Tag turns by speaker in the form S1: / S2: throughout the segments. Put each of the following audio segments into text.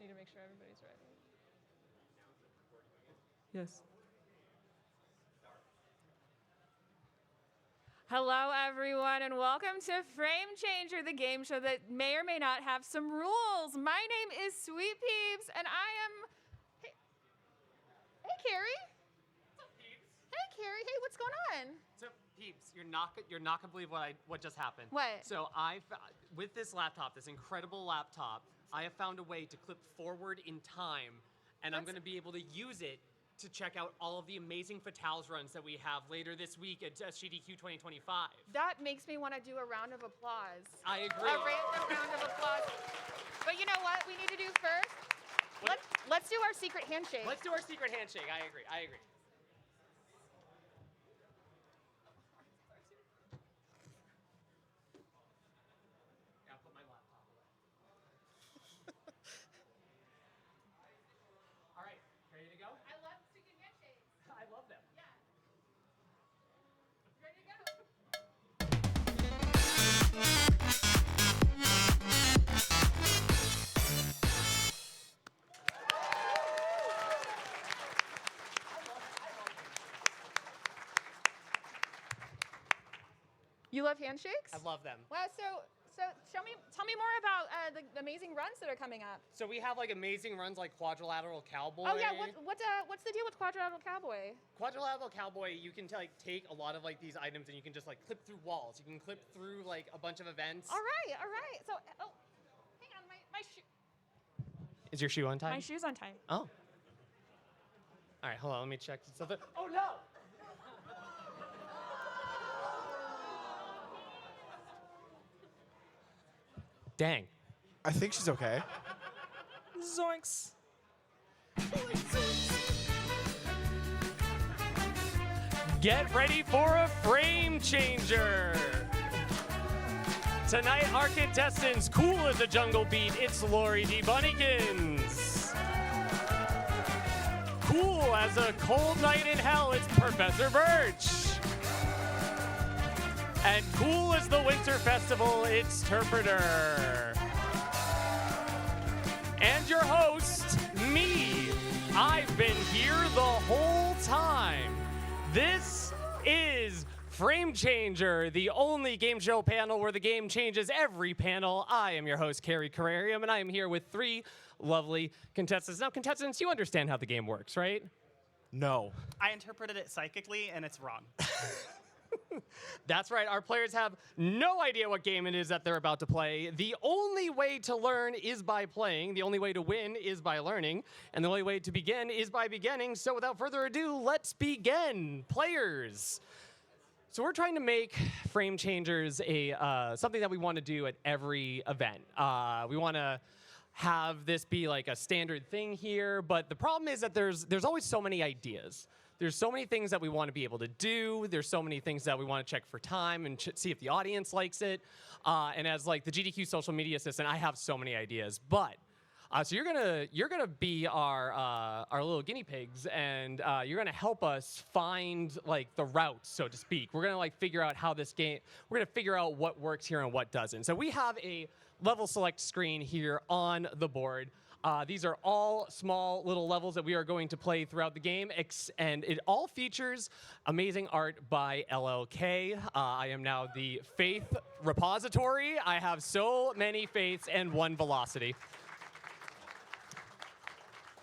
S1: need to make sure everybody's ready.
S2: Yes.
S1: Hello, everyone, and welcome to Frame Changer, the game show that may or may not have some rules. My name is Sweet Peeps, and I am. Hey, Carrie.
S3: What's up, Peeps?
S1: Hey, Carrie. Hey, what's going on?
S3: So, Peeps, you're not gonna believe what just happened.
S1: What?
S3: So with this laptop, this incredible laptop, I have found a way to clip forward in time, and I'm gonna be able to use it to check out all of the amazing Fatales runs that we have later this week at SGDQ 2025.
S1: That makes me want to do a round of applause.
S3: I agree.
S1: A random round of applause. But you know what we need to do first? Let's do our secret handshake.
S3: Let's do our secret handshake. I agree. Yeah, put my laptop away. All right, ready to go?
S1: I love secret handshakes.
S3: I love them.
S1: Yeah. Ready to go? You love handshakes?
S3: I love them.
S1: Wow, so tell me more about the amazing runs that are coming up.
S3: So we have like amazing runs like Quadrilateral Cowboy.
S1: Oh yeah, what's the deal with Quadrilateral Cowboy?
S3: Quadrilateral Cowboy, you can take a lot of like these items and you can just like clip through walls. You can clip through like a bunch of events.
S1: All right. So, hang on, my shoe.
S3: Is your shoe on time?
S1: My shoe's on time.
S3: Oh. All right, hold on, let me check something. Oh no! Dang.
S4: I think she's okay.
S2: Zoinks.
S3: Get ready for a frame changer. Tonight, our contestants, cool as a jungle beat, it's Lori D. Bunnykins. Cool as a cold night in hell, it's Professor Birch. And cool as the Winter Festival, it's Terpreter. And your host, me. I've been here the whole time. This is Frame Changer, the only game show panel where the game changes every panel. I am your host, Carrie Carrarium, and I am here with three lovely contestants. Now, contestants, you understand how the game works, right?
S4: No.
S5: I interpreted it psychically, and it's wrong.
S3: That's right, our players have no idea what game it is that they're about to play. The only way to learn is by playing, the only way to win is by learning, and the only way to begin is by beginning. So without further ado, let's begin. Players. So we're trying to make Frame Changers something that we want to do at every event. We want to have this be like a standard thing here, but the problem is that there's always so many ideas. There's so many things that we want to be able to do. There's so many things that we want to check for time and see if the audience likes it. And as like the GDQ social media assistant, I have so many ideas. But so you're gonna be our little guinea pigs, and you're gonna help us find like the route, so to speak. We're gonna like figure out how this game. We're gonna figure out what works here and what doesn't. So we have a level select screen here on the board. These are all small little levels that we are going to play throughout the game, and it all features amazing art by LLK. I am now the Faith Repository. I have so many faiths and one velocity.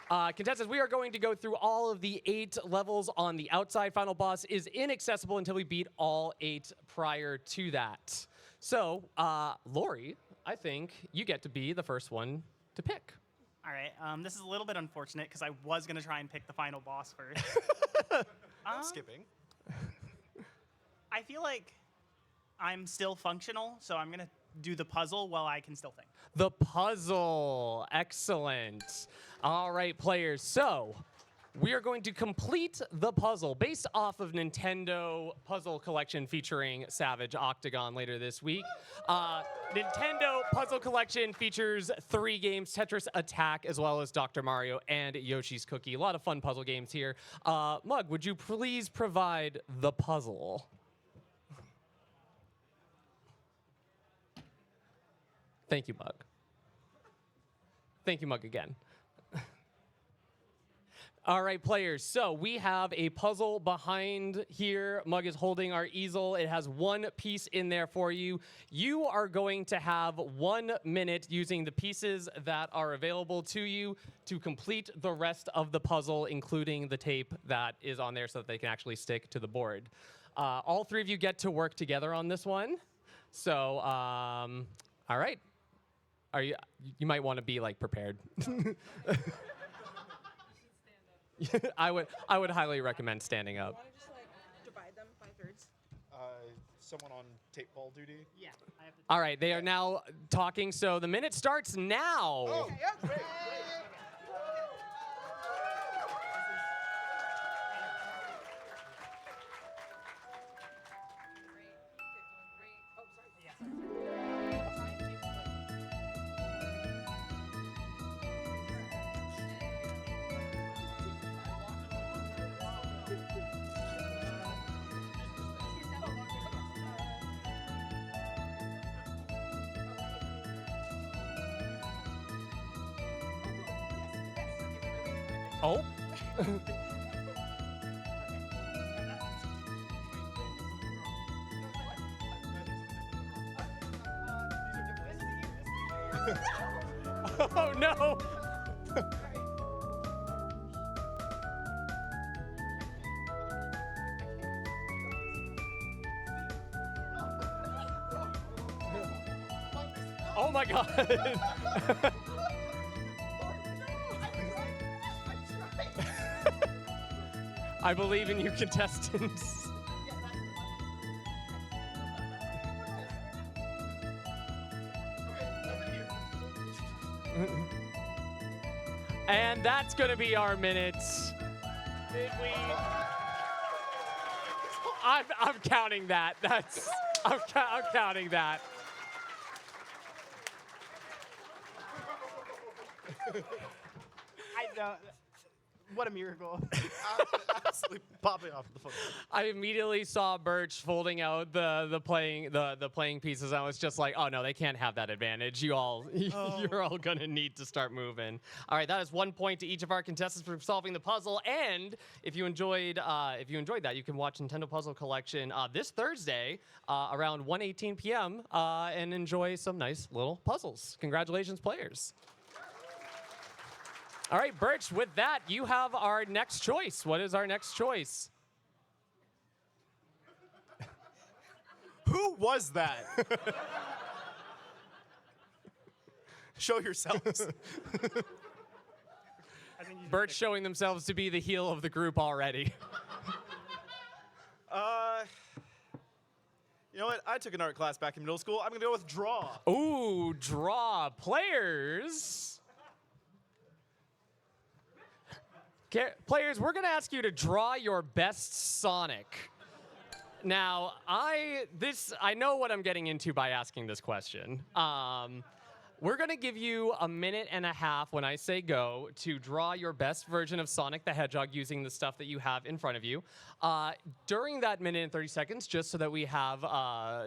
S3: Contestants, we are going to go through all of the 8 levels on the outside. Final boss is inaccessible until we beat all 8 prior to that. So, Lori, I think you get to be the first one to pick.
S5: All right, this is a little bit unfortunate because I was going to try and pick the final boss first.
S4: I'm skipping.
S5: I feel like I'm still functional, so I'm going to do the puzzle while I can still think.
S3: The puzzle. Excellent. All right, players. So we are going to complete the puzzle based off of Nintendo Puzzle Collection featuring Savage Octagon later this week. Nintendo Puzzle Collection features 3 games, Tetris Attack, as well as Dr. Mario and Yoshi's Cookie. A lot of fun puzzle games here. Mug, would you please provide the puzzle? Thank you, Mug. Thank you, Mug, again. All right, players. So we have a puzzle behind here. Mug is holding our easel. It has one piece in there for you. You are going to have 1 minute using the pieces that are available to you to complete the rest of the puzzle, including the tape that is on there so that they can actually stick to the board. All 3 of you get to work together on this one. So, all right. You might want to be like prepared. I would highly recommend standing up.
S2: Want to just like divide them by thirds?
S4: Someone on tape ball duty.
S5: Yeah, I have to.
S3: All right, they are now talking, so the minute starts now. Oh. Oh no. Oh my god. I believe in you, contestants. And that's going to be our minutes. I'm counting that. I'm counting that.
S5: I don't. What a miracle.
S4: Absolutely popping off the phone.
S3: I immediately saw Birch folding out the playing pieces. I was just like, oh no, they can't have that advantage. You're all gonna need to start moving. All right, that is 1 point to each of our contestants for solving the puzzle. And if you enjoyed that, you can watch Nintendo Puzzle Collection this Thursday around 1:18 p.m. And enjoy some nice little puzzles. Congratulations, players. All right, Birch, with that, you have our next choice. What is our next choice?
S4: Who was that? Show yourselves.
S5: I think you should
S3: Birch
S5: pick-
S3: showing themselves to be the heel of the group already.
S4: You know what? I took an art class back in middle school. I'm gonna go with draw.
S3: Ooh, draw. Players. Players, we're going to ask you to draw your best Sonic. Now, I know what I'm getting into by asking this question. We're going to give you a minute and a half when I say go to draw your best version of Sonic the Hedgehog using the stuff that you have in front of you. During that minute and 30 seconds, just so that we have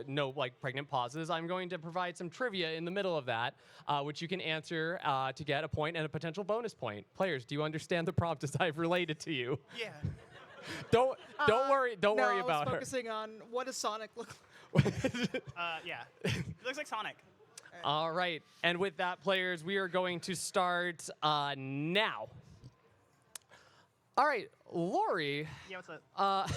S3: no pregnant pauses, I'm going to provide some trivia in the middle of that, which you can answer to get a point and a potential bonus point. Players, do you understand the prompt as I've related to you?
S5: Yeah.
S3: Don't worry. Don't worry
S2: I was
S3: about her.
S2: focusing on what does Sonic look like?
S5: Yeah. It looks like Sonic.
S3: All right, and with that, players, we are going to start now. All right, Lori.
S5: Yeah, what's up?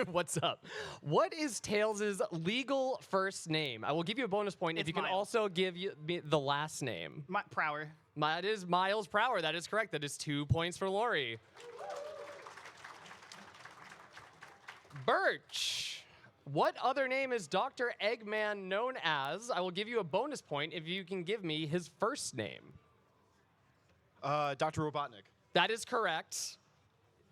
S3: What's up? What is Tails' legal first name? I will give you a bonus point if
S5: It's
S3: you can
S5: Miles.
S3: also give me the last name.
S5: Prower.
S3: That is Miles Prower. That is correct. That is 2 points for Lori. Birch. What other name is Dr. Eggman known as? I will give you a bonus point if you can give me his first name.
S4: Dr. Robotnik.
S3: That is correct.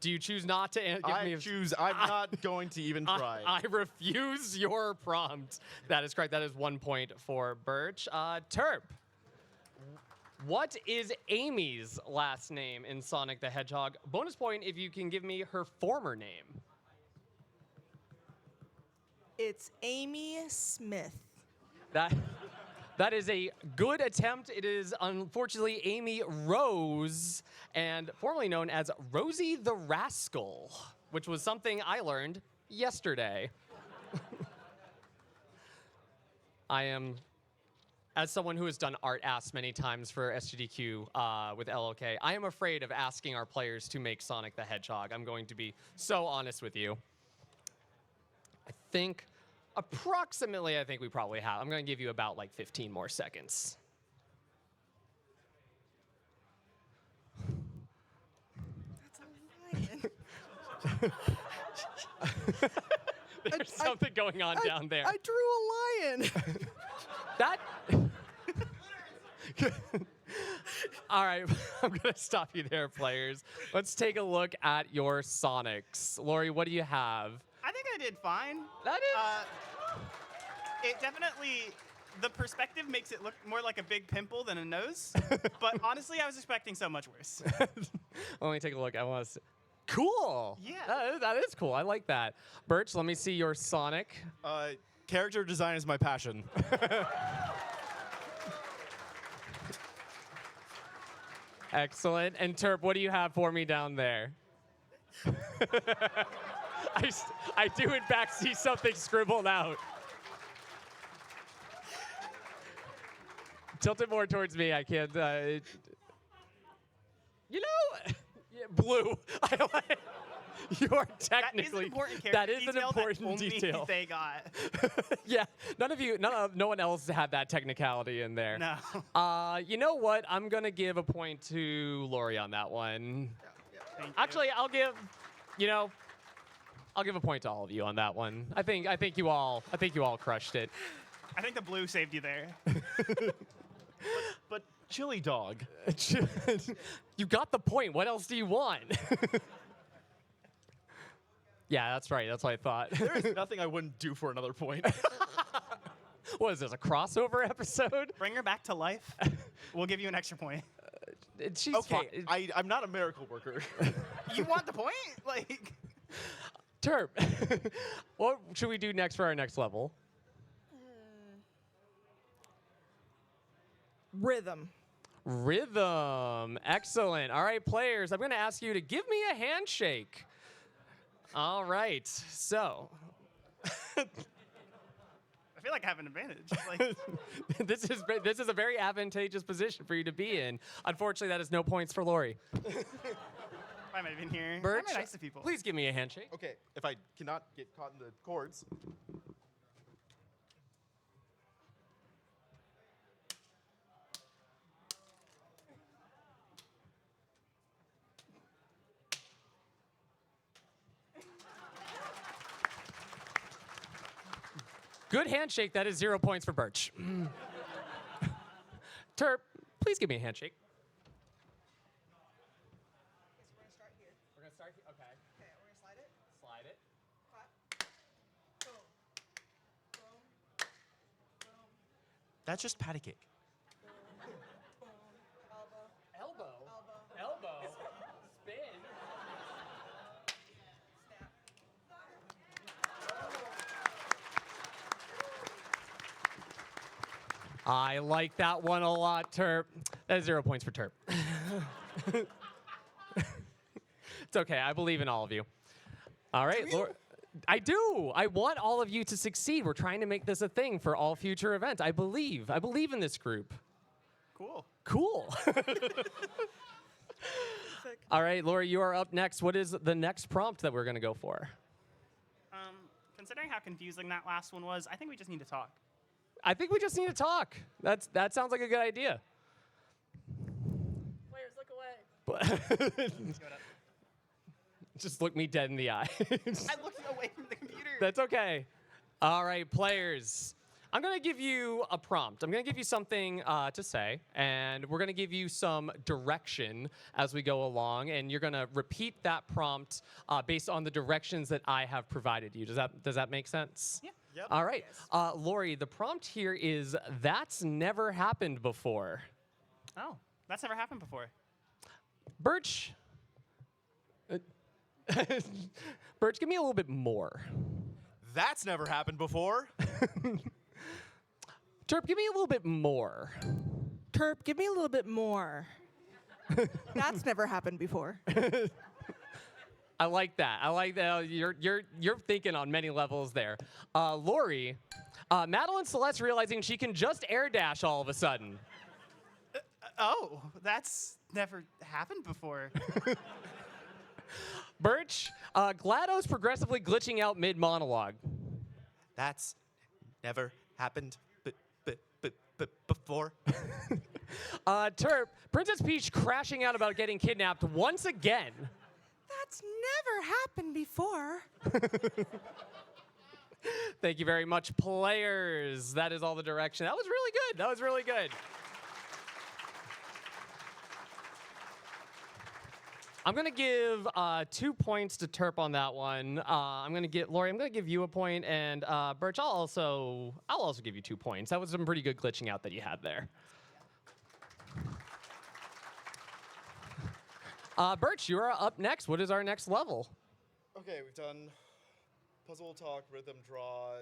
S3: Do you choose not to give me a
S4: choose. I'm not going to even try.
S3: I refuse your prompt. That is correct. That is 1 point for Birch. Terp. What is Amy's last name in Sonic the Hedgehog? Bonus point if you can give me her former name.
S2: It's Amy Smith.
S3: That That is a good attempt. It is unfortunately Amy Rose, and formerly known as Rosie the Rascal, which was something I learned yesterday. I am, as someone who has done art asks many times for SGDQ with LLK, I am afraid of asking our players to make Sonic the Hedgehog. I'm going to be so honest with you. I think approximately, I think we probably have. I'm going to give you about like 15 more seconds.
S2: That's a lion.
S3: There's something going on down there.
S2: I drew a lion.
S3: That. All right, I'm going to stop you there, players. Let's take a look at your Sonics. Lori, what do you have?
S5: I think I did fine.
S3: That is.
S5: It definitely, the perspective makes it look more like a big pimple than a nose. But honestly, I was expecting so much worse.
S3: Let me take a look. I want to see. Cool.
S5: Yeah.
S3: That is cool. I like that. Birch, let me see your Sonic.
S4: Character design is my passion.
S3: Excellent. And Terp, what do you have for me down there? I do, in fact, see something scribbled out. Tilt it more towards me. I can't. You know, yeah, blue. You are technically.
S5: That is an important character
S3: That is an
S5: detail
S3: important
S5: that only
S3: detail.
S5: they got.
S3: Yeah, no one else had that technicality in there.
S5: No.
S3: You know what? I'm gonna give a point to Lori on that one.
S5: Thank you.
S3: Actually, I'll give a point to all of you on that one. I think you all crushed it.
S5: I think the blue saved you there.
S4: But chili dog.
S3: You got the point. What else do you want? Yeah, that's right. That's what I thought.
S4: There is nothing I wouldn't do for another point.
S3: What is this, a crossover episode?
S5: Bring her back to life. We'll give you an extra point.
S3: She's
S4: Okay,
S3: fine.
S4: I'm not a miracle worker.
S5: You want the point? Like,
S3: Terp, what should we do next for our next level?
S2: Rhythm.
S3: Rhythm. Excellent. All right, players, I'm going to ask you to give me a handshake. All right. So,
S5: I feel like I have an advantage. Like,
S3: this is a very advantageous position for you to be in. Unfortunately, that is no points for Lori.
S5: why am I even here?
S3: Birch,
S5: I'm nice to people.
S3: please give me a handshake.
S4: Okay, if I cannot get caught in the cords.
S3: Good handshake. That is 0 points for Birch. Terp, please give me a handshake.
S2: We're gonna start here.
S3: We're going to start here. Okay.
S2: Okay, we're gonna slide it.
S3: Slide it.
S2: Clap. Boom. Boom. Boom.
S4: That's just patty cake.
S2: Boom. Elbow.
S3: Elbow.
S2: Elbow.
S3: Elbow. Spin.
S2: Snap.
S3: I like that one a lot, Terp. That is 0 points for Terp. It's okay. I believe in all of you. All right, Lord. I do. I want all of you to succeed. We're trying to make this a thing for all future events. I believe in this group.
S5: Cool.
S3: Cool.
S2: Sick.
S3: All right, Lori, you are up next. What is the next prompt that we're going to go for?
S5: Considering how confusing that last one was, I think we just need to talk.
S3: I think we just need to talk. That sounds like a good idea.
S2: Players, look away.
S3: Just look me dead in the eye.
S5: I looked away from the computer.
S3: That's okay. All right, players. I'm going to give you a prompt. I'm going to give you something to say, and we're going to give you some direction as we go along, and you're going to repeat that prompt based on the directions that I have provided you. Does that make sense?
S5: Yeah.
S4: Yep.
S3: All right. Lori, the prompt here is, that's never happened before.
S5: Oh, that's never happened before.
S3: Birch. Birch, give me a little bit more.
S4: That's never happened before.
S3: Terp, give me a little bit more.
S2: Terp, give me a little bit more. That's never happened before.
S3: I like that. I like that. You're thinking on many levels there. Lori, Madeline Celeste realizing she can just air dash all of a sudden.
S5: Oh, that's never happened before.
S3: Birch, GLaDOS progressively glitching out mid-monologue.
S4: That's never happened before.
S3: Terp, Princess Peach crashing out about getting kidnapped once again.
S2: That's never happened before.
S3: Thank you very much, players. That is all the direction. That was really good. That was really good. I'm gonna give 2 points to Terp on that one. Lori, I'm gonna give you a point, and Birch, I'll also give you 2 points. That was some pretty good glitching out that you had there. Birch, you are up next. What is our next level?
S4: Okay, we've done puzzle, talk, rhythm, draw.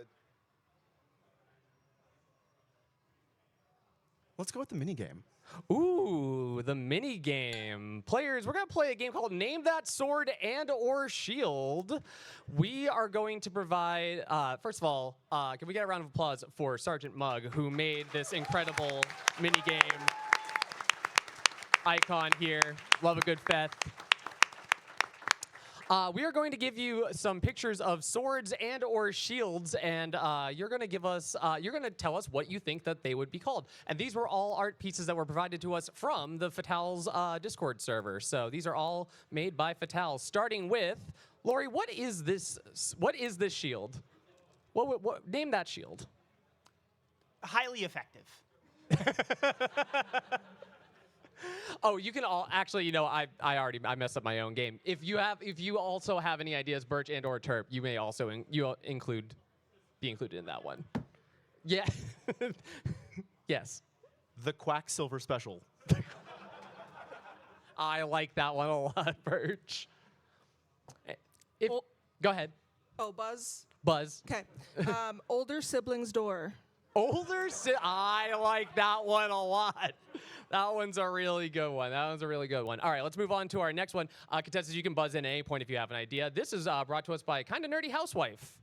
S4: Let's go with the mini game.
S3: Ooh, the mini game. Players, we're going to play a game called Name That Sword and or Shield. We are going to provide, first of all, can we get a round of applause for Sergeant Mug, who made this incredible mini game icon here. Love a good feth. We are going to give you some pictures of swords and or shields, and you're going to tell us what you think that they would be called. And these were all art pieces that were provided to us from the Fatal's Discord server. So these are all made by Fatal. Starting with, Lori, what is this shield? What name that shield?
S5: Highly effective.
S3: Oh, you can all actually. You know, I messed up my own game. If you also have any ideas, Birch and or Terp, you may also be included in that one. Yeah. Yes.
S4: The Quacksilver Special.
S3: I like that one a lot, Birch. Go ahead,
S2: Oh, Buzz.
S3: Buzz.
S2: Okay. Older siblings door.
S3: I like that one a lot. That one's a really good one. All right, let's move on to our next one. Contestants, you can buzz in at any point if you have an idea. This is brought to us by Kinda Nerdy Housewife.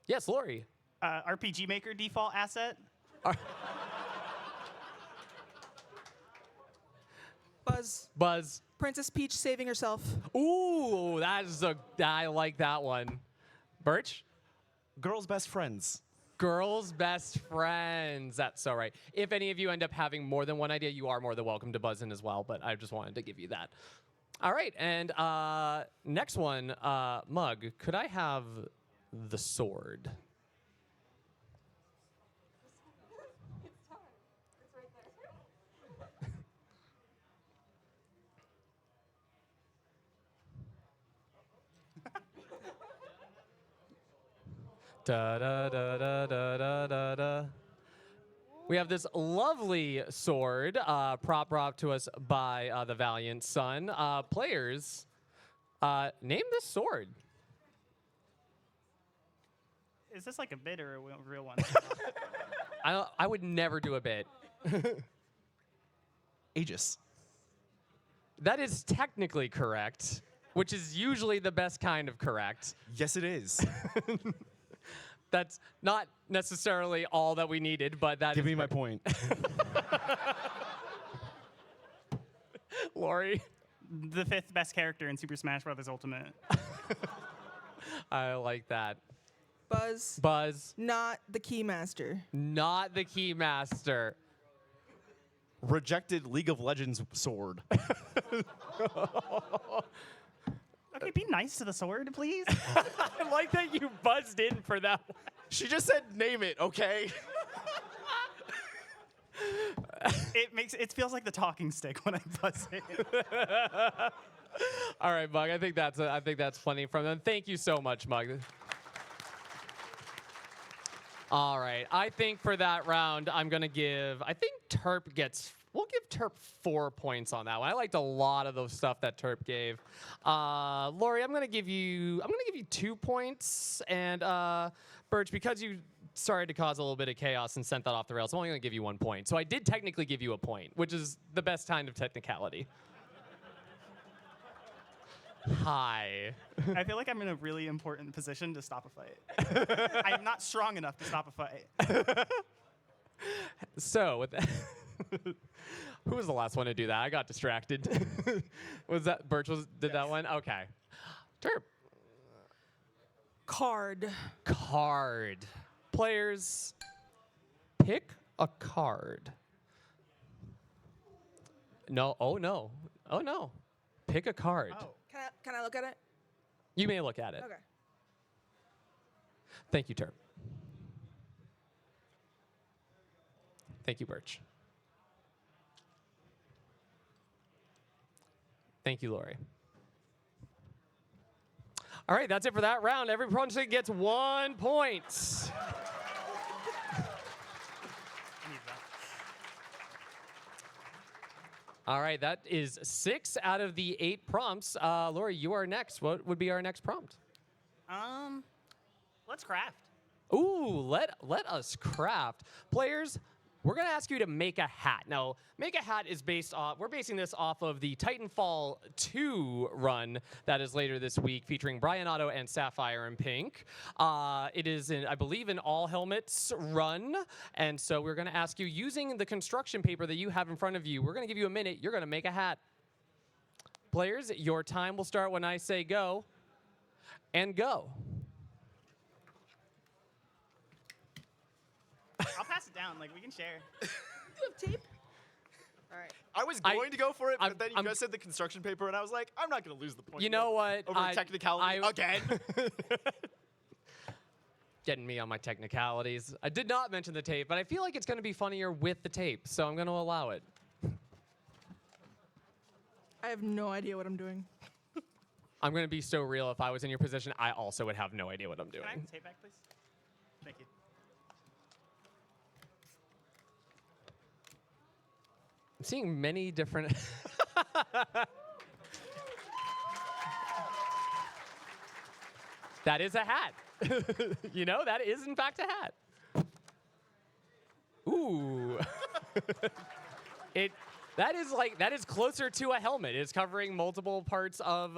S3: Yes, Lori.
S5: RPG Maker default asset.
S2: Buzz. Princess Peach saving herself.
S3: Ooh, I like that one. Birch?
S4: Girls' best friends.
S3: Girls' best friends. That's so right. If any of you end up having more than one idea, you are more than welcome to buzz in as well, but I just wanted to give you that. All right, and next one, Mug, could I have the sword? Da, da, da, da, da, da, da, da. We have this lovely sword brought to us by the Valiant Son. Players, name this sword.
S5: Is this like a bit or a real one?
S3: I would never do a bit.
S4: Aegis.
S3: That is technically correct, which is usually the best kind of correct.
S4: Yes, it is.
S3: That's not necessarily all that we needed, but that
S4: Give
S3: is
S4: me my point.
S3: Lori.
S5: The 5th best character in Super Smash Bros. Ultimate.
S3: I like that.
S2: Buzz. Not the Keymaster.
S3: Not the Keymaster.
S4: Rejected League of Legends sword.
S5: Okay, be nice to the sword, please.
S3: I like that you buzzed in for that one.
S4: She just said name it, okay?
S5: It feels like the talking stick when I buzz in.
S3: All right, Mug. I think that's funny from them. Thank you so much, Mug. All right. I think for that round, I think Terp gets. We'll give Terp 4 points on that one. I liked a lot of those stuff that Terp gave. Lori, I'm gonna give you 2 points, and Birch, because you started to cause a little bit of chaos and sent that off the rails. I'm only going to give you 1 point. So I did technically give you a point, which is the best kind of technicality. Hi.
S5: I feel like I'm in a really important position to stop a fight. I'm not strong enough to stop a fight.
S3: So, with that, who was the last one to do that? I got distracted. Was that Birch? Did that one? Okay. Terp.
S2: Card.
S3: Card. Players, pick a card. No. Oh no. Oh no. Pick a card.
S5: Oh.
S2: Can I look at it?
S3: You may look at it.
S2: Okay.
S3: Thank you, Terp. Thank you, Birch. Thank you, Lori. All right, that's it for that round. Every opponent gets 1 point.
S5: I need that.
S3: All right, that is 6 out of the 8 prompts. Lori, you are next. What would be our next prompt?
S5: Let's craft.
S3: Ooh, let us craft. Players, we're going to ask you to make a hat. Now, make a hat is based off, we're basing this off of the Titanfall 2 run that is later this week featuring Brian Otto and Sapphire and Pink. It is, I believe, an all helmets run. And so we're going to ask you, using the construction paper that you have in front of you, we're going to give you a minute. You're going to make a hat. Players, your time will start when I say go. And go.
S5: I'll pass it down. Like, we can share.
S2: You have tape? All right.
S4: I was going to go for it, but then you
S3: I'm-
S4: guys said the construction paper, and I was like, I'm not going to lose the point.
S3: You know what?
S4: Over technicality again.
S3: Getting me on my technicalities. I did not mention the tape, but I feel like it's going to be funnier with the tape, so I'm going to allow it.
S2: I have no idea what I'm doing.
S3: I'm going to be so real. If I was in your position, I also would have no idea what I'm doing.
S5: Can I have the tape back, please? Thank you.
S3: I'm seeing many different. That is a hat. You know, that is in fact a hat. Ooh. That is closer to a helmet. It's covering multiple parts of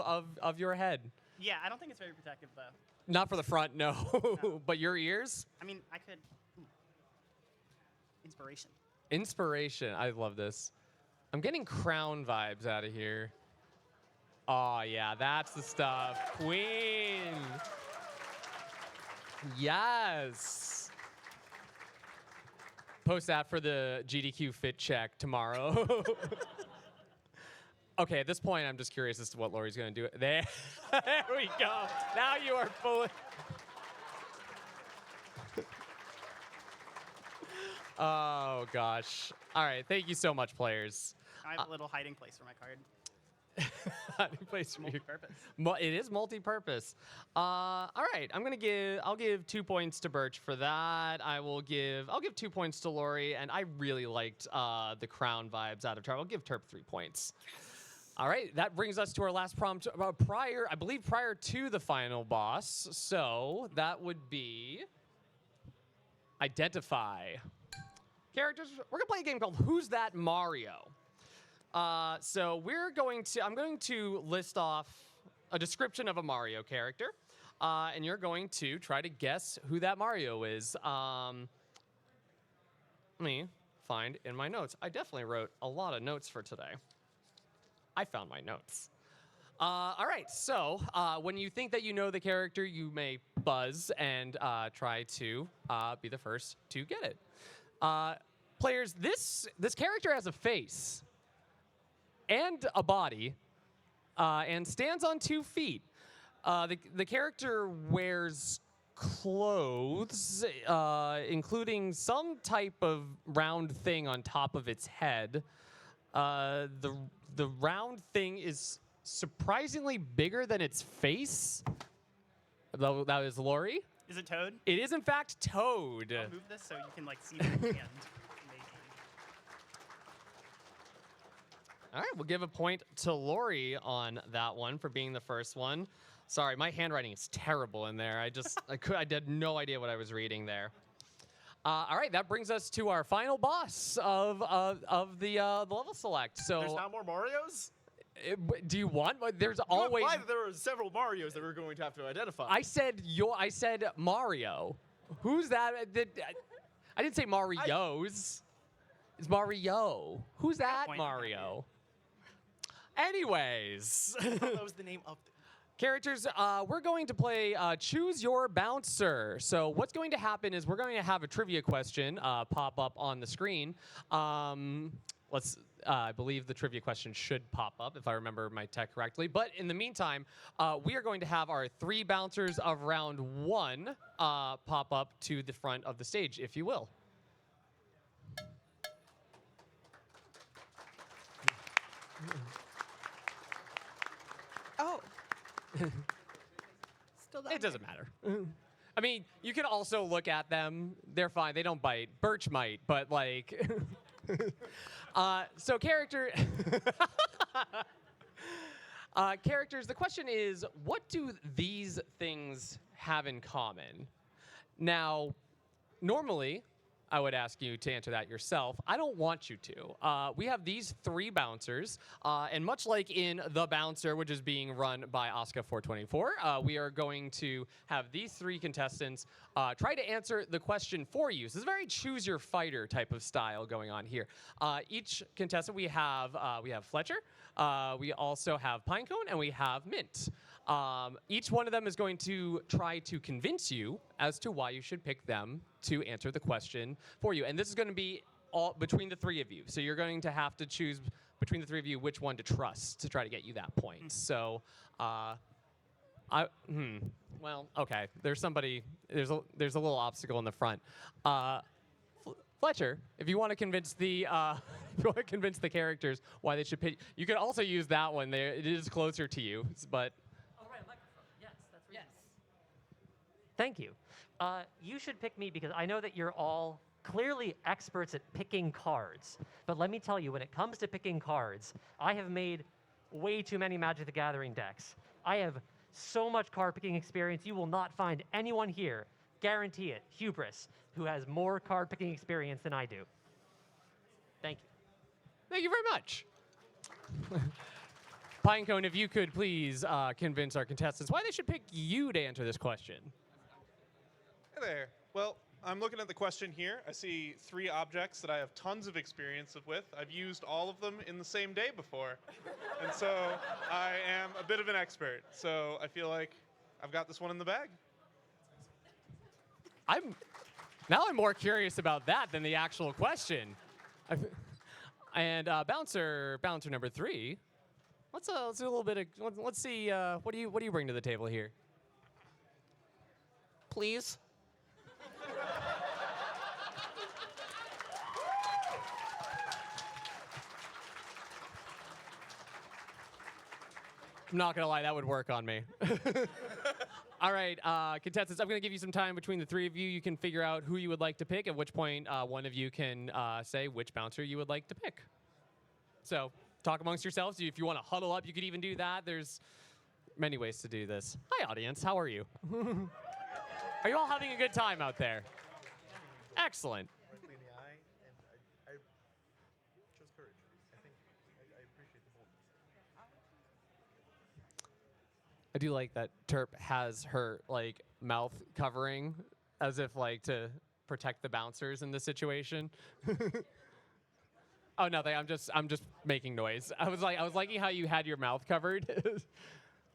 S3: your head.
S5: Yeah, I don't think it's very protective, though.
S3: Not for the front, no. But your ears?
S5: I mean, I could. Inspiration.
S3: Inspiration. I love this. I'm getting Crown vibes out of here. Oh, yeah, that's the stuff. Queen. Yes. Post that for the GDQ fit check tomorrow. Okay, at this point, I'm just curious as to what Lori's going to do. There we go. Now you are fully. Oh, gosh. All right, thank you so much, players.
S5: I have a little hiding place for my card.
S3: Hiding place for you.
S5: Multi-purpose.
S3: It is multi-purpose. All right, I'll give 2 points to Birch for that. I'll give 2 points to Lori, and I really liked the crown vibes out of Terp. I'll give Terp 3 points. All right, that brings us to our last prompt prior to the final boss. So that would be identify characters. We're gonna play a game called Who's That Mario? So I'm going to list off a description of a Mario character, and you're going to try to guess who that Mario is. Let me find in my notes. I definitely wrote a lot of notes for today. I found my notes. All right, so when you think that you know the character, you may buzz and try to be the first to get it. Players, this character has a face and a body, and stands on 2 feet. The character wears clothes, including some type of round thing on top of its head. The round thing is surprisingly bigger than its face. That is Lori.
S5: Is it Toad?
S3: It is in fact Toad.
S5: I'll move this so you can see my hand. Maybe.
S3: All right, we'll give a point to Lori on that one for being the first one. Sorry, my handwriting is terrible in there. I had no idea what I was reading there. All right, that brings us to our final boss of the level select. So,
S4: There's not more Marios?
S3: do you want? There's
S4: You
S3: always.
S4: implied that there were several Marios that we're going to have to identify.
S3: I said Mario. Who's that? I didn't say Marios. It's Mario. Who's that
S5: point.
S3: Mario? Anyways.
S2: That was the name of the
S3: Characters, we're going to play Choose Your Bouncer. So what's going to happen is we're going to have a trivia question pop up on the screen. I believe the trivia question should pop up if I remember my tech correctly. But in the meantime, we are going to have our 3 bouncers of round 1 pop up to the front of the stage, if you will.
S2: Oh. Still down
S3: It doesn't matter. I mean, you can also look at them. They're fine. They don't bite. Birch might, but like. So characters, the question is, what do these things have in common? Now, normally, I would ask you to answer that yourself. I don't want you to. We have these 3 bouncers, and much like in The Bouncer, which is being run by Oscar 424, we are going to have these 3 contestants try to answer the question for you. So this is a very choose your fighter type of style going on here. Each contestant, we have Fletcher, we also have Pinecone, and we have Mint. Each one of them is going to try to convince you as to why you should pick them to answer the question for you. And this is going to be all between the 3 of you. So you're going to have to choose between the 3 of you which one to trust to try to get you that point. So, well, okay. There's a little obstacle in the front. Fletcher, if you want to convince the characters why they should pick, you could also use that one. There, it is closer to you, but.
S6: Oh, right, a microphone. Yes, that's right. Yes. Thank you. You should pick me because I know that you're all clearly experts at picking cards. But let me tell you, when it comes to picking cards, I have made way too many Magic the Gathering decks. I have so much card picking experience, you will not find anyone here, guarantee it, hubris, who has more card picking experience than I do. Thank you.
S3: Thank you very much. Pinecone, if you could please convince our contestants why they should pick you to answer this question.
S7: Hey there. Well, I'm looking at the question here. I see 3 objects that I have tons of experience with. I've used all of them in the same day before. And so I am a bit of an expert. So I feel like I've got this one in the bag.
S3: I'm more curious about that than the actual question. And bouncer number 3. Let's do a little bit of. Let's see. What do you bring to the table here? Please. I'm not gonna lie, that would work on me. All right, contestants, I'm gonna give you some time between the 3 of you. You can figure out who you would like to pick, at which point one of you can say which bouncer you would like to pick. So talk amongst yourselves. If you want to huddle up, you could even do that. There's many ways to do this. Hi, audience. How are you? Are you all having a good time out there? Excellent.
S4: In the eye, and I chose courage. I think I appreciate the boldness.
S3: I do like that Terp has her like mouth covering as if like to protect the bouncers in this situation. Oh, nothing. I'm just making noise. I was liking how you had your mouth covered.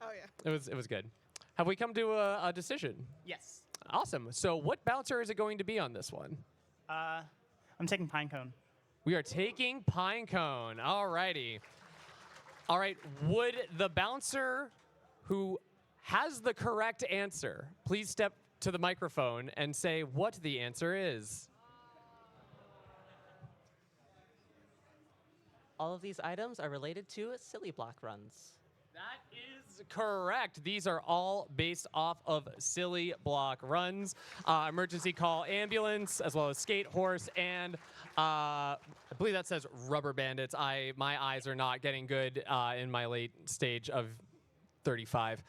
S2: Oh yeah.
S3: It was good. Have we come to a decision?
S5: Yes.
S3: Awesome. So what bouncer is it going to be on this one?
S5: I'm taking Pinecone.
S3: We are taking Pinecone. All righty. All right. Would the bouncer who has the correct answer please step to the microphone and say what the answer is?
S8: All of these items are related to Silly Block runs.
S3: That is correct. These are all based off of Silly Block runs, emergency call ambulance, as well as skate horse, and I believe that says rubber bandits. My eyes are not getting good in my late stage of 35.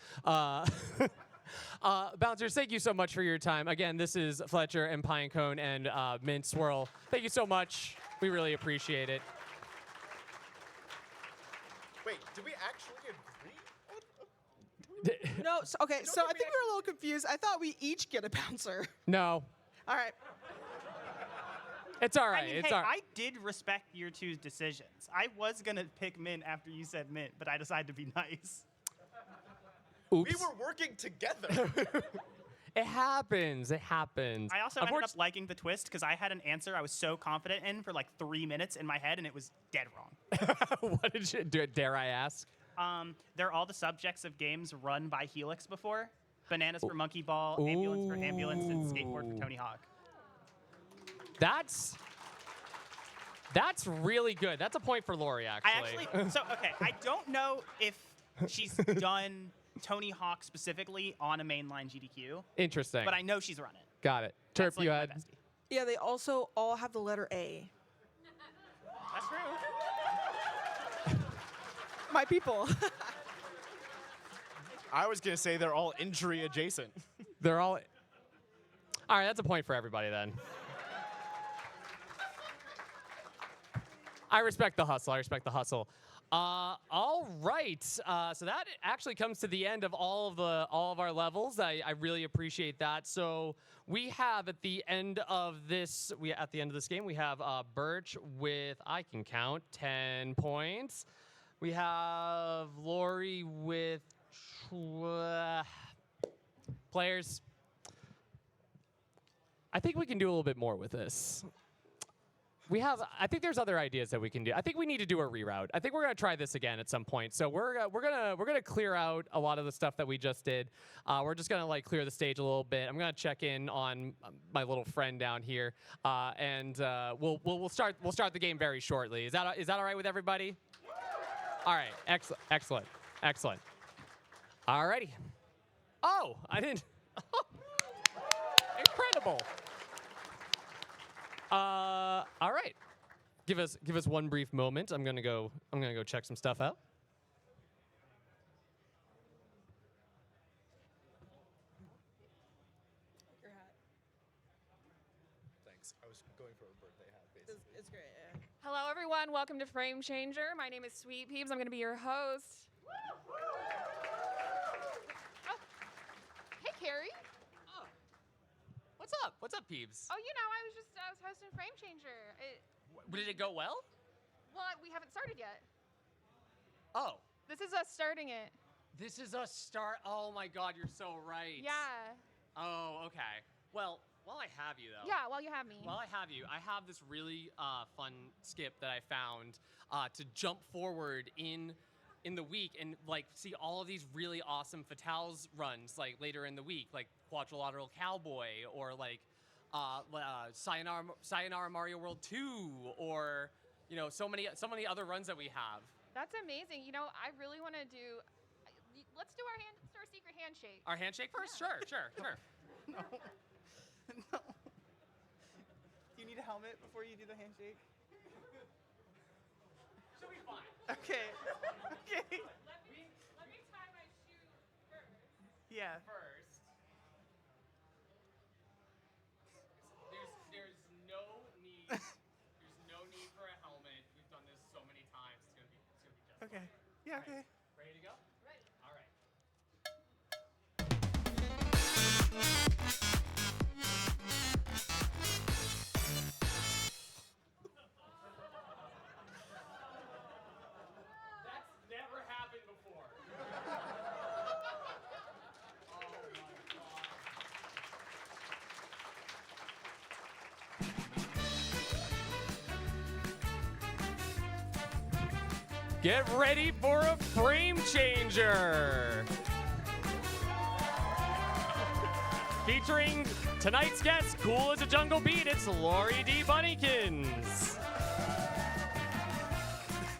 S3: Bouncers, thank you so much for your time. Again, this is Fletcher and Pinecone and Mint Swirl. Thank you so much. We really appreciate it.
S4: Wait, did we actually agree?
S2: No, so, okay, so I think we were a little confused. I thought we each get a bouncer.
S3: No,
S2: All right.
S3: it's all right.
S5: I mean,
S3: it's
S5: hey,
S3: all right.
S5: I did respect your two decisions. I was gonna pick Mint after you said Mint, but I decided to be nice.
S3: Oops.
S4: We were working together.
S3: It happens. It happens.
S5: I also ended up
S3: Unfortunately-
S5: liking the twist because I had an answer I was so confident in for like 3 minutes in my head, and it was dead wrong.
S3: What did you do? Dare I ask?
S5: They're all the subjects of games run by Helix before. Bananas for Monkey Ball, Ambulance for Ambulance, and Skateboard for Tony Hawk.
S3: That's really good. That's a point for Lori, actually.
S5: I don't know if she's done Tony Hawk specifically on a mainline GDQ,
S3: Interesting.
S5: but I know she's run it.
S3: Got it.
S5: That's
S3: Terp, you
S5: like
S3: had.
S5: my bestie.
S2: Yeah, they also all have the letter A.
S5: That's true.
S2: My people.
S9: I was gonna say they're all injury adjacent.
S3: They're all. All right, that's a point for everybody then. I respect the hustle. I respect the hustle. All right. So that actually comes to the end of all of our levels. I really appreciate that. So we have at the end of this game we have Birch with, I can count, 10 points. We have Lori with players. I think we can do a little bit more with this. I think there's other ideas that we can do. I think we need to do a reroute. I think we're gonna try this again at some point. So we're gonna clear out a lot of the stuff that we just did. We're just gonna like clear the stage a little bit. I'm gonna check in on my little friend down here, and we'll start the game very shortly. Is that all right with everybody? All right. Excellent. All righty. Oh, I didn't. Incredible. All right. Give us one brief moment. I'm gonna go check some stuff out.
S2: Your hat.
S4: Thanks. I was going for a birthday hat, basically.
S2: It's great. Yeah.
S1: Hello, everyone. Welcome to Frame Changer. My name is Sweet Peeps. I'm going to be your host. Oh. Hey, Carrie.
S3: Oh. What's up? What's up, Peeps?
S1: Oh, you know, I was hosting Frame Changer.
S3: Did it go well?
S1: Well, we haven't started yet.
S3: Oh.
S1: This is us starting it.
S3: This is a start. Oh my God, you're so right.
S1: Yeah.
S3: Oh, okay. Well, while I have you though.
S1: Yeah, well, you have me.
S3: While I have you, I have this really fun skip that I found to jump forward in the week and like see all of these really awesome Fatales runs like later in the week, like Quadrilateral Cowboy or like Sayonara Mario World 2 or so many other runs that we have.
S1: That's amazing. You know, I really want to do. Let's do our secret handshake.
S3: Our handshake first?
S1: Yeah.
S3: Sure.
S5: No. No. Do you need a helmet before you do the handshake?
S3: She'll be fine.
S5: Okay. Okay.
S1: Let me tie my shoe first.
S5: Yeah.
S3: First. There's no need. There's no need for a helmet. We've done this so many times. It's gonna be just
S5: Okay.
S3: fine.
S5: Yeah.
S3: All right.
S5: Okay.
S3: Ready to go? Ready. All right. That's never happened before. Oh my God. Get ready for a frame changer. Featuring tonight's guest, cool as a jungle beat, it's Lori D. Bunnykins.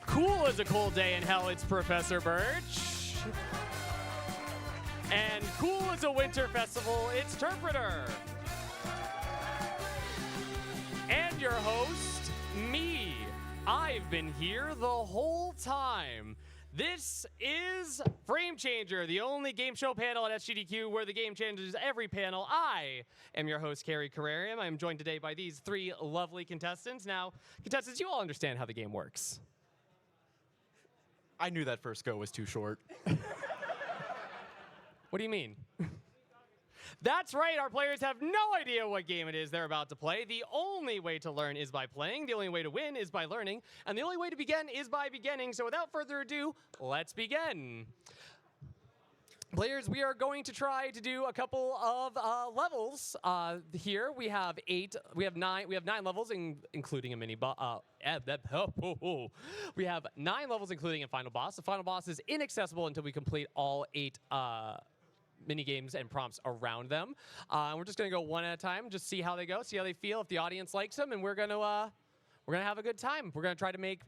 S3: Cool as a cold day in hell, it's Professor Birch. And cool as a winter festival, it's Terpreter. And your host, me. I've been here the whole time. This is Frame Changer, the only game show panel at SGDQ where the game changes every panel. I am your host, Carrie Carrarium. I am joined today by these three lovely contestants. Now, contestants, you all understand how the game works.
S9: I knew that first go was too short.
S3: What do you mean? That's right, our players have no idea what game it is they're about to play. The only way to learn is by playing, the only way to win is by learning, and the only way to begin is by beginning. So without further ado, let's begin. Players, we are going to try to do a couple of levels here. We have 9 levels, including a mini boss. We have 9 levels, including a final boss. The final boss is inaccessible until we complete all 8 mini games and prompts around them. We're just gonna go one at a time, just see how they go, see how they feel, if the audience likes them, and we're gonna have a good time. We're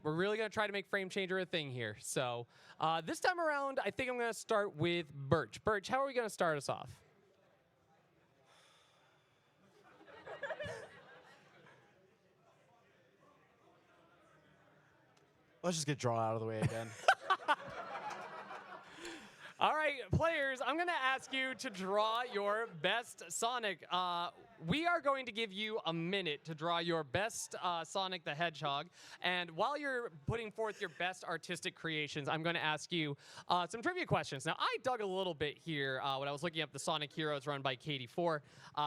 S3: really gonna try to make Frame Changer a thing here. So this time around, I think I'm gonna start with Birch. Birch, how are we gonna start us off?
S9: Let's just get draw out of the way again.
S3: All right, players, I'm going to ask you to draw your best Sonic. We are going to give you a minute to draw your best Sonic the Hedgehog. And while you're putting forth your best artistic creations, I'm going to ask you some trivia questions. Now, I dug a little bit here when I was looking up the Sonic Heroes run by KD4,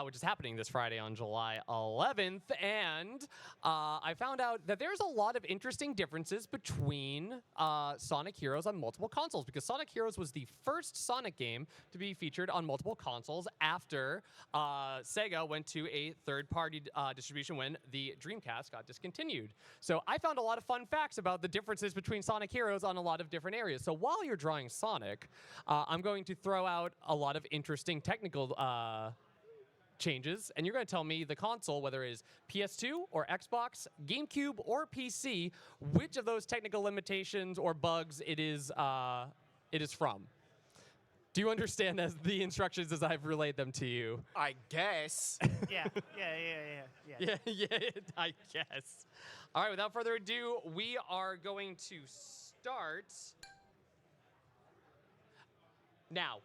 S3: which is happening this Friday on July 11th. And I found out that there's a lot of interesting differences between Sonic Heroes on multiple consoles, because Sonic Heroes was the first Sonic game to be featured on multiple consoles after Sega went to a third-party distribution when the Dreamcast got discontinued. So I found a lot of fun facts about the differences between Sonic Heroes on a lot of different areas. So while you're drawing Sonic, I'm going to throw out a lot of interesting technical changes, and you're going to tell me the console, whether it is PS2 or Xbox, GameCube or PC, which of those technical limitations or bugs it is from. Do you understand the instructions as I've relayed them to you?
S9: I guess.
S5: Yeah,
S3: I guess. All right, without further ado, we are going to start now.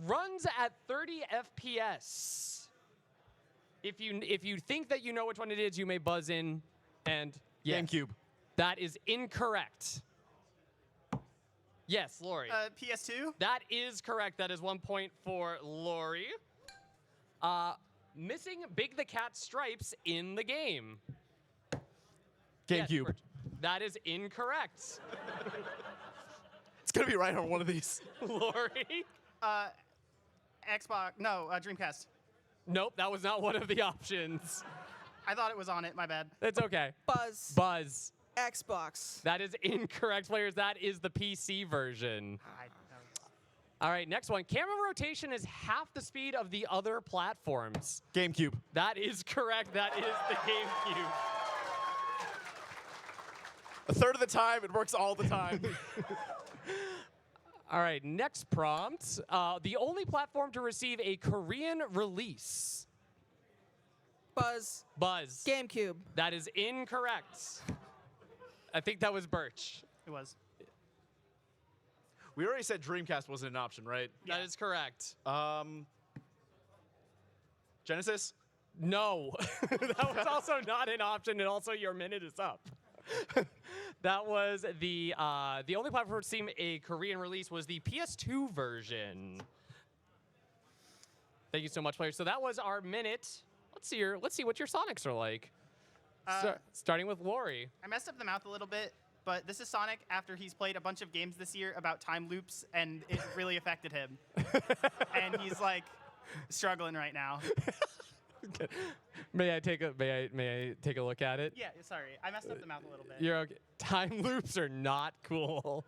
S3: Runs at 30 FPS. If you think that you know which one it is, you may buzz in and yes.
S9: GameCube.
S3: That is incorrect. Yes, Lori.
S5: PS2?
S3: That is correct. That is 1 point for Lori. Missing Big the Cat stripes in the game.
S9: GameCube.
S3: Yes, that is incorrect.
S9: It's gonna be right on one of these.
S3: Lori?
S5: Xbox. No, Dreamcast.
S3: Nope, that was not one of the options.
S5: I thought it was on it. My bad.
S3: It's okay.
S2: Buzz.
S3: Buzz.
S2: Xbox.
S3: That is incorrect, players. That is the PC version. All right, next one. Camera rotation is half the speed of the other platforms.
S9: GameCube.
S3: That is correct. That is the GameCube.
S9: A third of the time, it works all the time.
S3: All right, next prompt. The only platform to receive a Korean release.
S2: Buzz.
S3: Buzz.
S2: GameCube.
S3: That is incorrect. I think that was Birch.
S5: It was.
S9: We already said Dreamcast wasn't an option, right?
S5: Yeah.
S3: That is correct.
S9: Genesis?
S3: No. That was also not an option, and also your minute is up. That was the only platform to see a Korean release was the PS2 version. Thank you so much, players. So that was our minute. Let's see what your Sonics are like. Starting with Lori.
S5: I messed up the mouth a little bit, but this is Sonic after he's played a bunch of games this year about time loops, and it really affected him. And he's like struggling right now.
S3: May I take a look at it?
S5: Yeah, sorry. I messed up the mouth a little bit.
S3: You're okay. Time loops are not cool.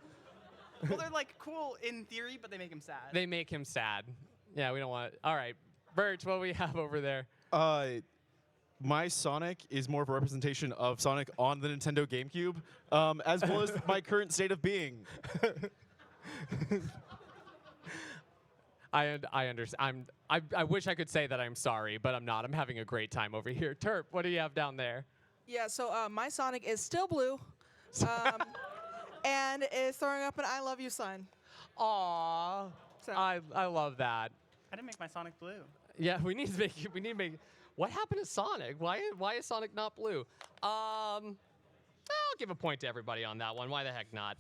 S5: Well, they're like cool in theory, but they make him sad.
S3: They make him sad. Yeah, we don't want. All right, Birch, what do we have over there?
S9: My Sonic is more of a representation of Sonic on the Nintendo GameCube, as well as my current state of being.
S3: I understand. I wish I could say that I'm sorry, but I'm not. I'm having a great time over here. Terp, what do you have down there?
S2: Yeah, so my Sonic is still blue. and is throwing up an "I love you" sign.
S3: Aw,
S2: So-
S3: I love that.
S5: I didn't make my Sonic blue.
S3: Yeah, we need to make. What happened to Sonic? Why is Sonic not blue? I'll give a point to everybody on that one. Why the heck not?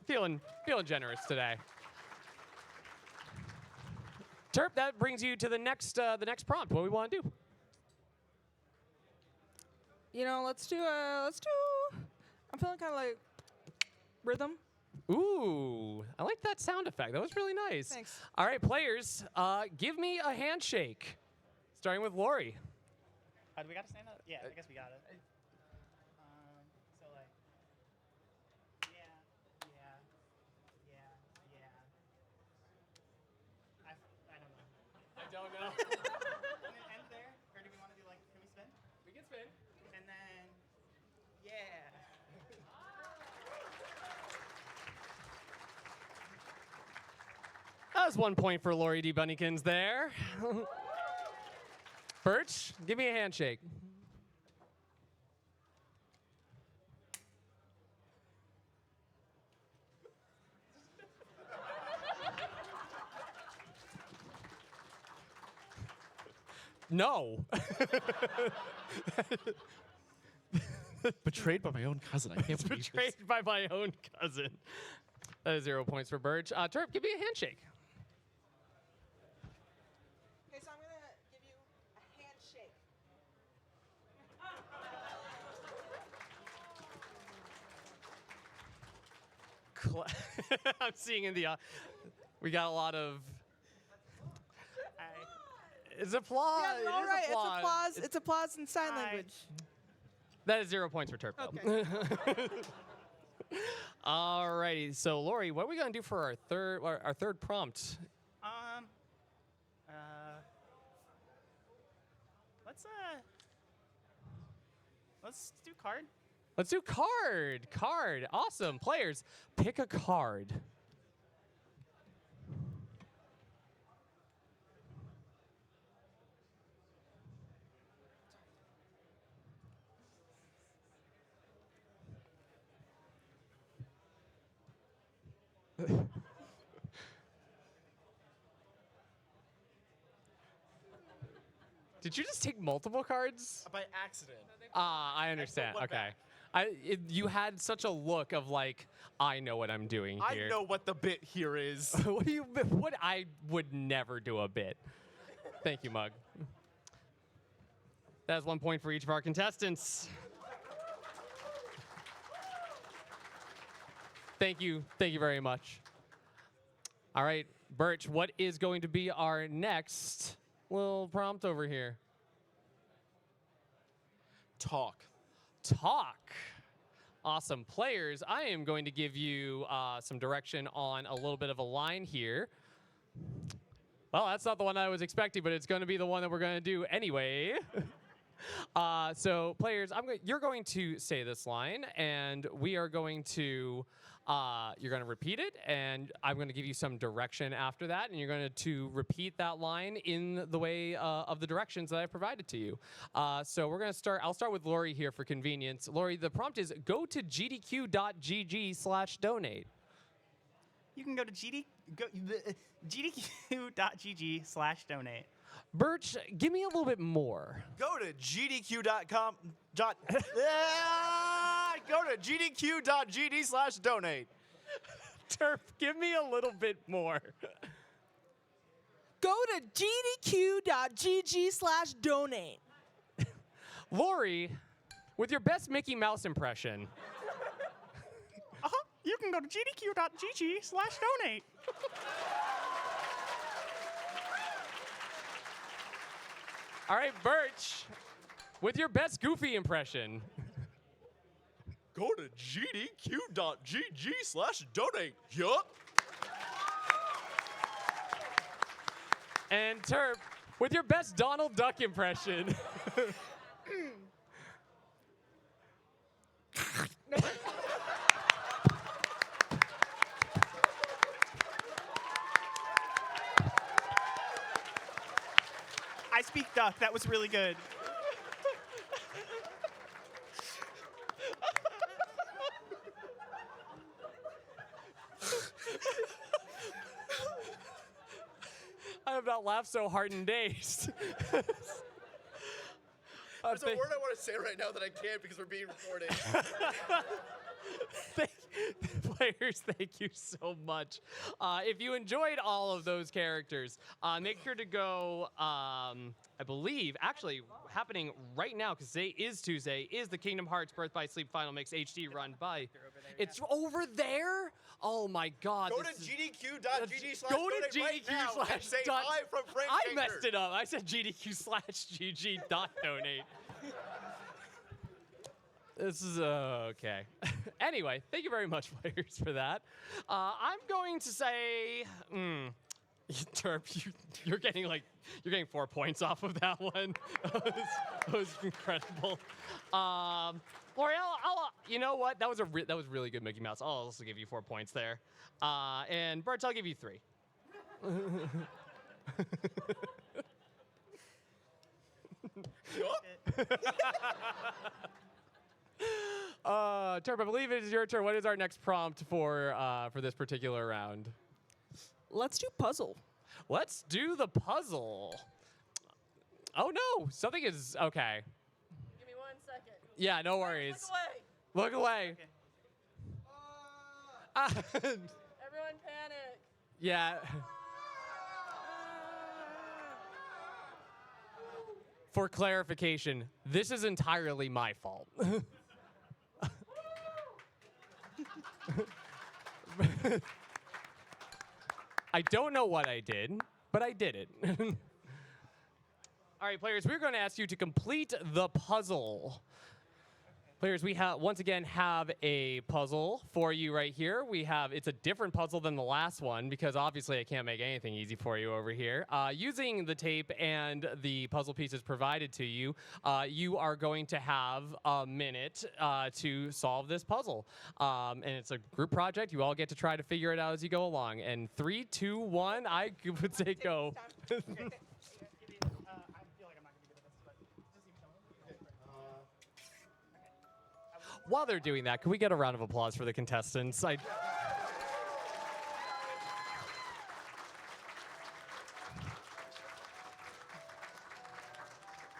S3: Feeling generous today. Terp, that brings you to the next prompt. What do we want to do?
S2: You know, let's do. I'm feeling kind of like rhythm.
S3: Ooh, I like that sound effect. That was really nice.
S2: Thanks.
S3: All right, players, give me a handshake. Starting with Lori.
S5: Do we got to stand up? Yeah, I guess we got it. So like, yeah. I don't know.
S3: I don't know.
S5: And then end there, or do we want to do like? Can we spin?
S3: We can spin.
S5: And then, yeah.
S3: That was 1 point for Lori D. Bunnykins there. Birch, give me a handshake. No.
S9: Betrayed by my own cousin. I can't believe
S3: Betrayed by my own cousin. That is 0 points for Birch. Terp, give me a handshake.
S2: Okay, so I'm gonna give you a handshake.
S3: I'm seeing in the. We got a lot of. It's applause.
S2: Yeah,
S3: It
S2: all
S3: is
S2: right.
S3: applause.
S2: It's applause. It's applause in sign
S5: Hi.
S2: language.
S3: That is 0 points for Terp. though. Alrighty, so Lori, what are we gonna do for our third prompt?
S5: Let's do card.
S3: Let's do card. Card. Awesome. Players, pick a card. Did you just take multiple cards?
S9: By accident.
S3: I understand.
S9: one
S3: Okay.
S9: back.
S3: You had such a look of like, I know what I'm doing here.
S9: I know what the bit here is.
S3: What I would never do a bit. Thank you, Mug. That's 1 point for each of our contestants. Thank you very much. All right, Birch, what is going to be our next little prompt over here?
S9: Talk.
S3: Talk. Awesome. Players, I am going to give you some direction on a little bit of a line here. Well, that's not the one I was expecting, but it's going to be the one that we're going to do anyway. So, players, you're going to say this line, and we are going to you're going to repeat it, and I'm going to give you some direction after that, and you're going to repeat that line in the way of the directions that I provided to you. So we're going to start. I'll start with Lori here for convenience. Lori, the prompt is go to gdq.gg/donate.
S5: You can go to gdq.gg/donate.
S3: Birch, give me a little bit more.
S9: Go to gdq.com. Go to gdq.gd/donate.
S3: Terp, give me a little bit more.
S2: Go to gdq.gg/donate.
S3: Lori, with your best Mickey Mouse impression.
S5: You can go to gdq.gg/donate.
S3: All right, Birch, with your best Goofy impression.
S9: Go to gdq.gg/donate. Yup.
S3: And Terp, with your best Donald Duck impression.
S5: I speak duck. That was really good.
S3: not laugh so hard and dazed.
S4: There's a word I want to say right now that I can't because we're being recorded.
S3: Players, thank you so much. If you enjoyed all of those characters, make sure to go, I believe, actually happening right now, because today is Tuesday, is the Kingdom Hearts Birth by Sleep Final Mix HD run by. It's over there? Oh my God.
S4: Go to gdq.gg/donate
S3: Go to
S4: right now and say hi from Frank
S3: I
S4: Shaker.
S3: messed it up. I said gdq/gg.donate. This is okay. Anyway, thank you very much, players, for that. I'm going to say, Terp, you're getting 4 points off of that one. that was incredible. L'Oreal, you know what? That was really good, Mickey Mouse. I'll also give you 4 points there. And Bert, I'll give you 3. Terp, I believe it is your turn. What is our next prompt for this particular round?
S2: Let's do puzzle.
S3: Let's do the puzzle. Oh no, something is okay.
S10: Give me 1 second.
S3: Yeah, no worries.
S10: Look away.
S3: Look away.
S10: Everyone panic.
S3: Yeah. For clarification, this is entirely my fault. I don't know what I did, but I did it. All right, players, we're going to ask you to complete the puzzle. Players, we once again have a puzzle for you right here. It's a different puzzle than the last one because obviously I can't make anything easy for you over here. Using the tape and the puzzle pieces provided to you, you are going to have a minute to solve this puzzle. And it's a group project. You all get to try to figure it out as you go along. And 3, 2, 1, I would say go. While they're doing that, can we get a round of applause for the contestants?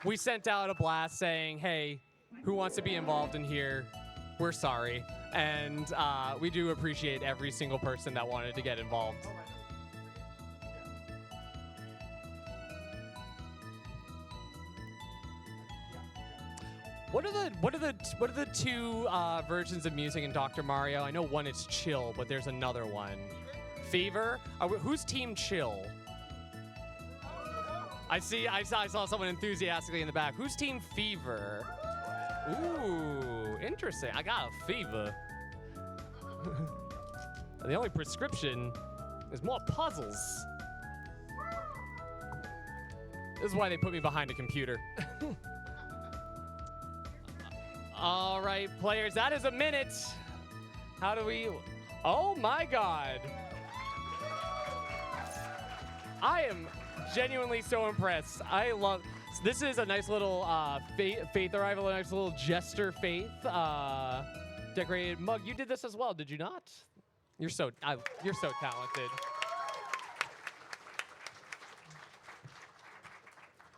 S3: We sent out a blast saying, hey, who wants to be involved in here? We're sorry. And we do appreciate every single person that wanted to get involved. What are the two versions of music in Dr. Mario? I know one is chill, but there's another one. Fever? Who's Team Chill? I saw someone enthusiastically in the back. Who's Team Fever? Ooh, interesting. I got a fever. The only prescription is more puzzles. This is why they put me behind a computer. All right, players, that is a minute. How do we... Oh, my God. I am genuinely so impressed. I love... This is a nice little Faith arrival, a nice little Jester Faith decorated mug. You did this as well, did you not? You're so talented.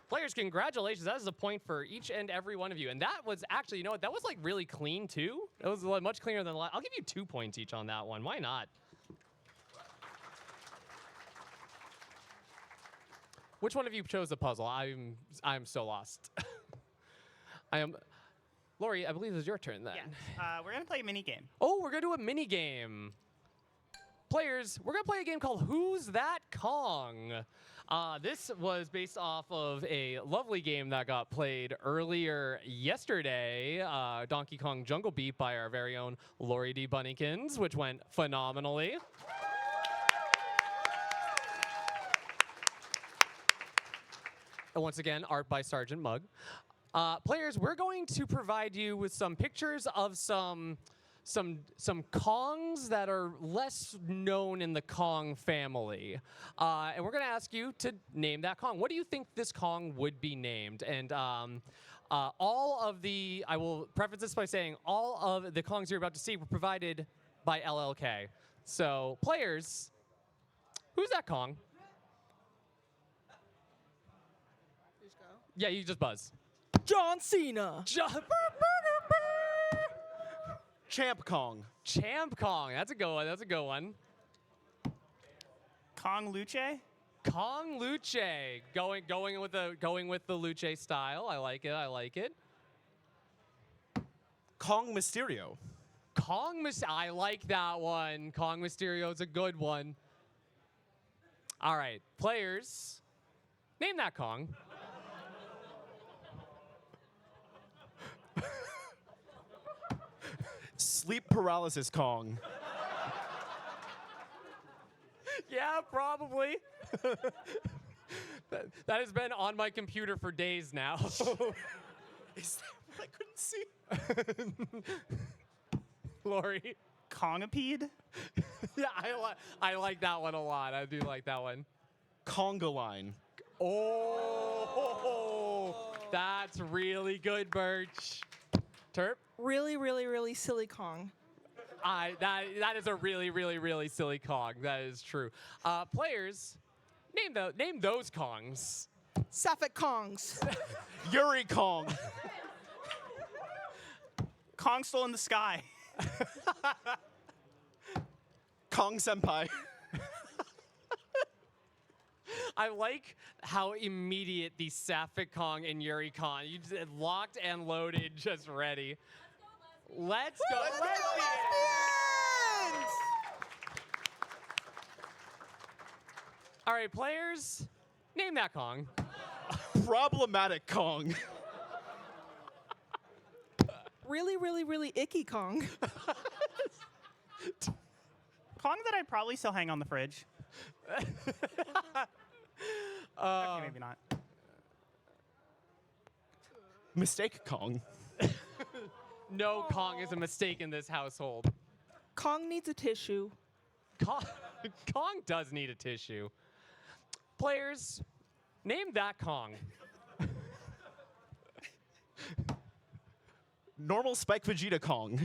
S3: Players, congratulations. That is a point for each and every one of you. And that was actually, you know what? That was like really clean too. It was much cleaner than the last. I'll give you 2 points each on that one. Why not? Which one of you chose the puzzle? I'm so lost. Lori, I believe it's your turn then.
S5: Yeah. We're going to play a mini game.
S3: Oh, we're going to do a mini game. Players, we're going to play a game called Who's That Kong? This was based off of a lovely game that got played earlier yesterday, Donkey Kong Jungle Beat by our very own Lori D. Bunnykins, which went phenomenally. And once again, art by Sergeant Mug. Players, we're going to provide you with some pictures of some Kongs that are less known in the Kong family. And we're going to ask you to name that Kong. What do you think this Kong would be named? And I will preface this by saying all of the Kongs you're about to see were provided by LLK. So, players, who's that Kong? Yeah, you just buzz.
S2: John Cena.
S9: Champ Kong.
S3: Champ Kong. That's a good one. That's a good one.
S5: Kong Luce?
S3: Kong Luce. Going with the Luce style. I like it. I like it.
S9: Kong Mysterio.
S3: I like that one. Kong Mysterio's a good one. All right, players, name that Kong.
S9: Sleep paralysis Kong.
S3: Yeah, probably. that has been on my computer for days now.
S9: Is that what I couldn't see?
S3: Lori.
S5: Kongapede?
S3: Yeah, I like that one a lot. I do like that one.
S9: Conga line.
S3: Oh, that's really good, Birch. Terp?
S2: Really, really, really silly Kong.
S3: That is a really, really, really silly Kong. That is true. Players, name those Kongs.
S2: Sapphic Kongs.
S9: Yuri Kong.
S5: Kong Stole in the Sky.
S9: Kong Senpai.
S3: I like how immediate the Sapphic Kong and Yuri Kong. You just locked and loaded, just ready. Let's go lesbians! All right, players, name that Kong.
S9: Problematic Kong.
S2: Really, really, really icky Kong.
S5: Kong that I'd probably still hang on the fridge. Okay, maybe not.
S9: Mistake Kong.
S3: No Kong is a mistake in this household.
S2: Kong needs a tissue.
S3: Kong does need a tissue. Players, name that Kong.
S9: Normal Spike Vegeta Kong.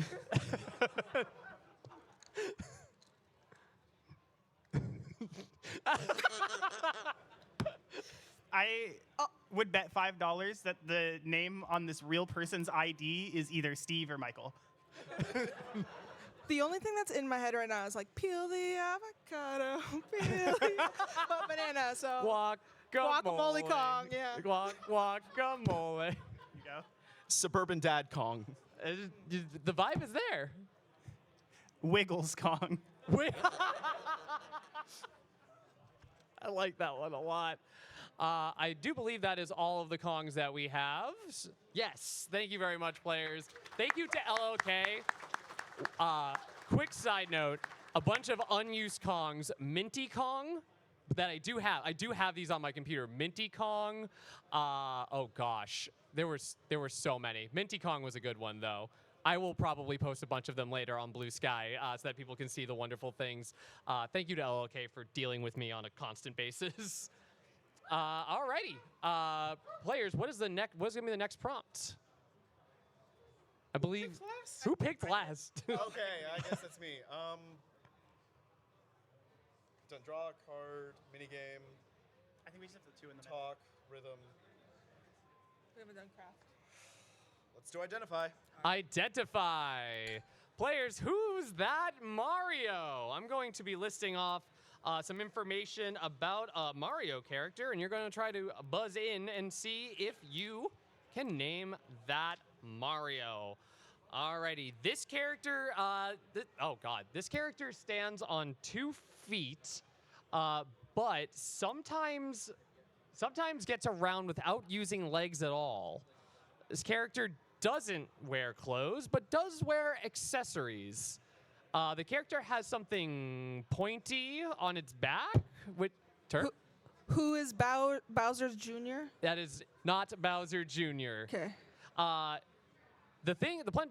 S5: I would bet $5 that the name on this real person's ID is either Steve or Michael.
S2: The only thing that's in my head right now is like, peel the avocado, peel the banana. So Guacamole Kong, yeah.
S3: Guacamole.
S5: You go.
S9: Suburban Dad Kong.
S3: The vibe is there.
S5: Wiggles Kong.
S3: I like that one a lot. I do believe that is all of the Kongs that we have. Yes, thank you very much, players. Thank you to LOK. Quick side note, a bunch of unused Kongs. Minty Kong, that I do have. I do have these on my computer. Minty Kong. Oh gosh, there were so many. Minty Kong was a good one though. I will probably post a bunch of them later on Blue Sky so that people can see the wonderful things. Thank you to LOK for dealing with me on a constant basis. Alrighty, players, what's gonna be the next prompt? I believe. Who picked last?
S4: Okay, I guess that's me. Done draw a card, minigame,
S5: I think we just have the two in the
S4: talk, rhythm.
S2: We haven't done craft.
S4: Let's do identify.
S3: Identify. Players, who's that Mario? I'm going to be listing off some information about a Mario character, and you're going to try to buzz in and see if you can name that Mario. Alrighty, this character, this character stands on 2 feet, but sometimes gets around without using legs at all. This character doesn't wear clothes, but does wear accessories. The character has something pointy on its back.
S2: Who is Bowser Jr.?
S3: That is not Bowser Jr.
S2: Okay.
S3: The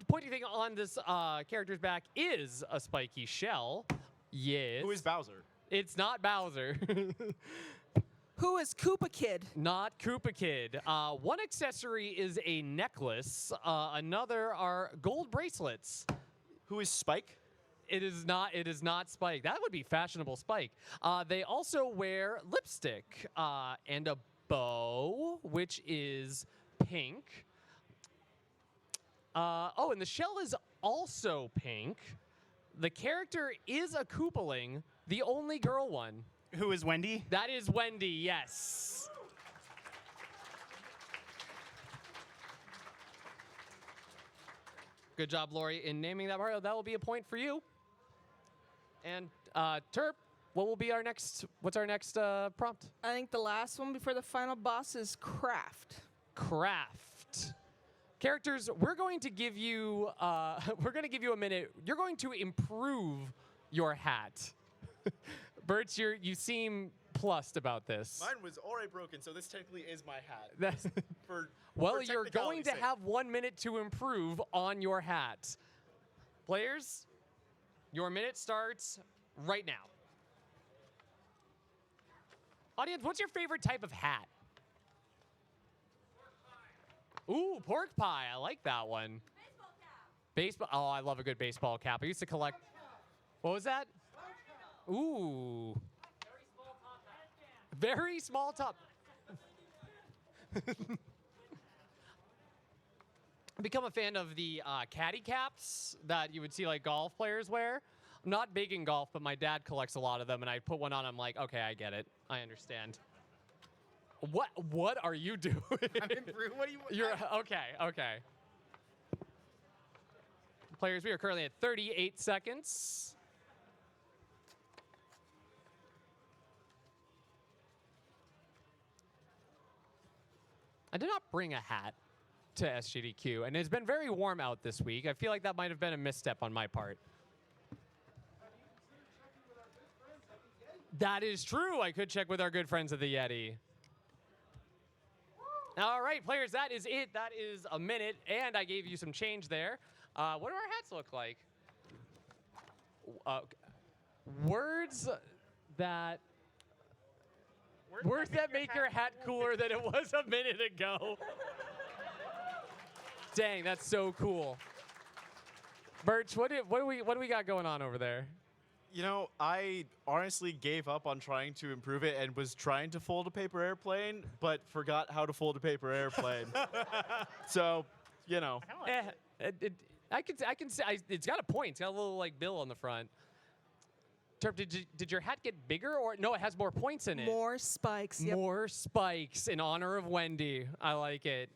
S3: pointy thing on this character's back is a spiky shell. Yes.
S9: Who is Bowser?
S3: It's not Bowser.
S2: Who is Koopa Kid?
S3: Not Koopa Kid. One accessory is a necklace. Another are gold bracelets.
S9: Who is Spike?
S3: It is not Spike. That would be fashionable Spike. They also wear lipstick and a bow, which is pink. Oh, and the shell is also pink. The character is a Koopaling, the only girl one.
S5: Who is Wendy?
S3: That is Wendy, yes. Good job, Lori, in naming that Mario. That will be a point for you. And Terp, what's our next prompt?
S2: I think the last one before the final boss is craft.
S3: Craft. Characters, we're going to give you a minute. You're going to improve your hat. Birch, you seem plussed about this.
S9: Mine was already broken, so this technically is my hat.
S3: That's well, you're going to have 1 minute to improve on your hat. Players, your minute starts right now. Audience, what's your favorite type of hat? Ooh, pork pie. I like that one. Baseball cap. Oh, I love a good baseball cap. I used to collect. What was that? Ooh. Very small top. I've become a fan of the caddy caps that you would see like golf players wear. I'm not big in golf, but my dad collects a lot of them, and I put one on. I'm like, okay, I get it. I understand. What are you doing?
S5: I'm improved. What do you?
S3: You're okay. Players, we are currently at 38 seconds. I did not bring a hat to SGDQ, and it's been very warm out this week. I feel like that might have been a misstep on my part. That is true. I could check with our good friends at the Yeti. All right, players, that is it. That is a minute, and I gave you some change there. What do our hats look like? Words that make your hat cooler than it was a minute ago. Dang, that's so cool. Birch, what do we got going on over there?
S9: You know, I honestly gave up on trying to improve it and was trying to fold a paper airplane, but forgot how to fold a paper airplane. So, you know.
S3: I can say it's got a point. It's got a little like bill on the front. Terp, did your hat get bigger or no? It has more points in it.
S2: More spikes. Yep.
S3: More spikes in honor of Wendy. I like it.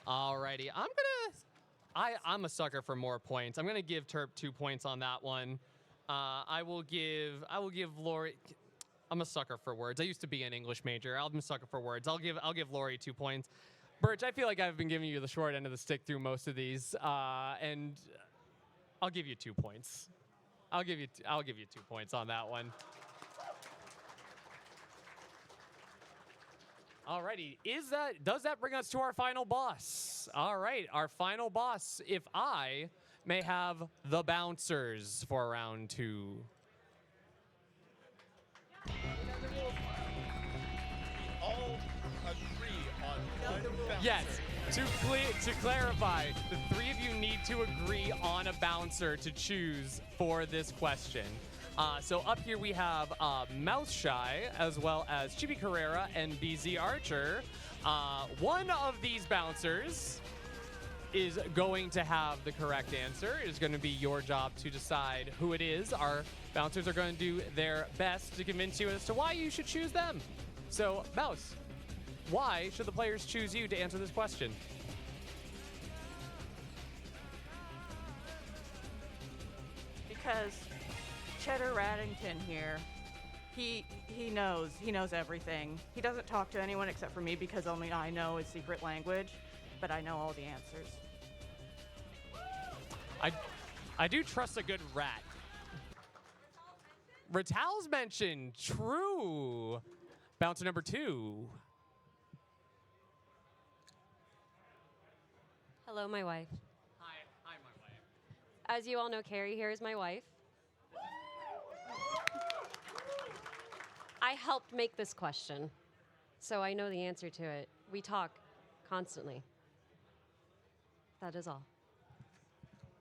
S3: Alrighty, I'm a sucker for more points. I'm gonna give Terp 2 points on that one. I will give Lori. I'm a sucker for words. I used to be an English major. I'm a sucker for words. I'll give Lori 2 points. Birch, I feel like I've been giving you the short end of the stick through most of these, and I'll give you 2 points. I'll give you 2 points on that one. Alrighty, does that bring us to our final boss? All right, our final boss, if I may have the bouncers for round 2.
S9: All agree on one bouncer.
S3: Yes, to clarify, the 3 of you need to agree on a bouncer to choose for this question. So up here we have Mouse Shy, as well as Chibi Carrera and BZ Archer. One of these bouncers is going to have the correct answer. It is going to be your job to decide who it is. Our bouncers are going to do their best to convince you as to why you should choose them. So, Mouse, why should the players choose you to answer this question?
S10: Because Cheddar Raddington here, he knows everything. He doesn't talk to anyone except for me because only I know his secret language, but I know all the answers.
S3: I do trust a good rat. Ratal's mentioned. True. Bouncer number 2.
S11: Hello, my wife.
S3: Hi, my wife.
S11: As you all know, Carrie here is my wife. I helped make this question, so I know the answer to it. We talk constantly. That is all.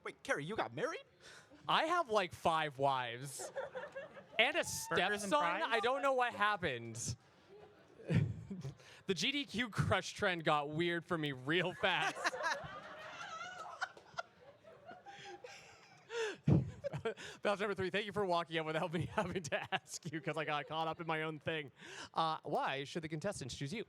S9: Wait, Carrie, you got married?
S3: I have like 5 wives. And a
S5: Burgers and
S3: stepson?
S5: fries?
S3: I don't know what happened. The GDQ crush trend got weird for me real fast. Bounce number 3, thank you for walking up without me having to ask you because I got caught up in my own thing. Why should the contestants choose you?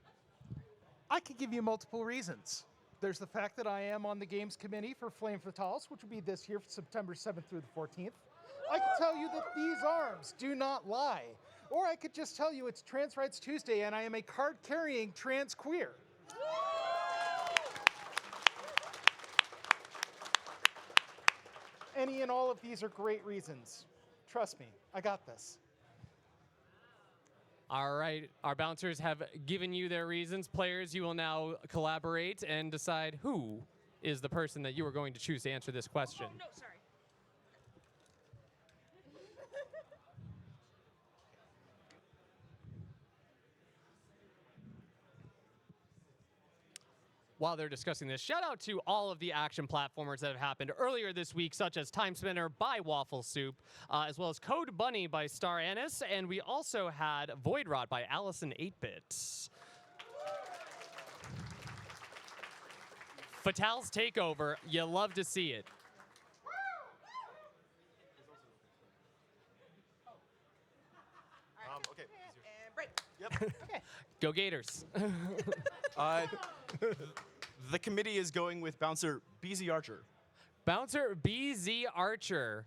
S12: I could give you multiple reasons. There's the fact that I am on the games committee for Flame Fatales, which will be this year, September 7th through the 14th. I could tell you that these arms do not lie. Or I could just tell you it's Trans Rights Tuesday and I am a card-carrying trans queer. Any and all of these are great reasons. Trust me, I got this.
S3: All right, our bouncers have given you their reasons. Players, you will now collaborate and decide who is the person that you are going to choose to answer this question.
S1: Oh, no, sorry.
S3: While they're discussing this, shout out to all of the action platformers that have happened earlier this week, such as Time Spinner by Waffle Soup, as well as Code Bunny by Star Annis, and we also had Void Rot by Allison 8-Bit. Fatale's Takeover, you love to see it.
S9: Okay.
S2: And break.
S9: Yep.
S2: Okay.
S3: Go Gators.
S9: The committee is going with bouncer BZ Archer.
S3: Bouncer BZ Archer.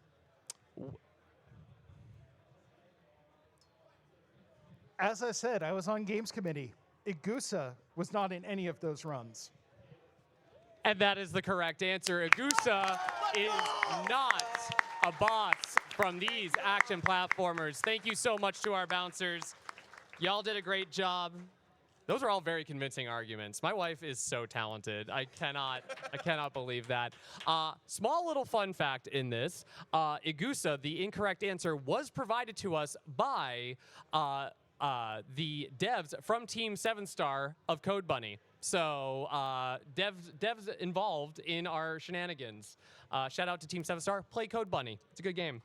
S12: As I said, I was on games committee. Igusa was not in any of those runs.
S3: And that is the correct answer. Igusa is not a boss from these action platformers. Thank you so much to our bouncers. Y'all did a great job. Those are all very convincing arguments. My wife is so talented. I cannot believe that. Small little fun fact in this, Igusa, the incorrect answer, was provided to us by the devs from Team 7 Star of Code Bunny. So devs involved in our shenanigans. Shout out to Team 7 Star. Play Code Bunny. It's a good game.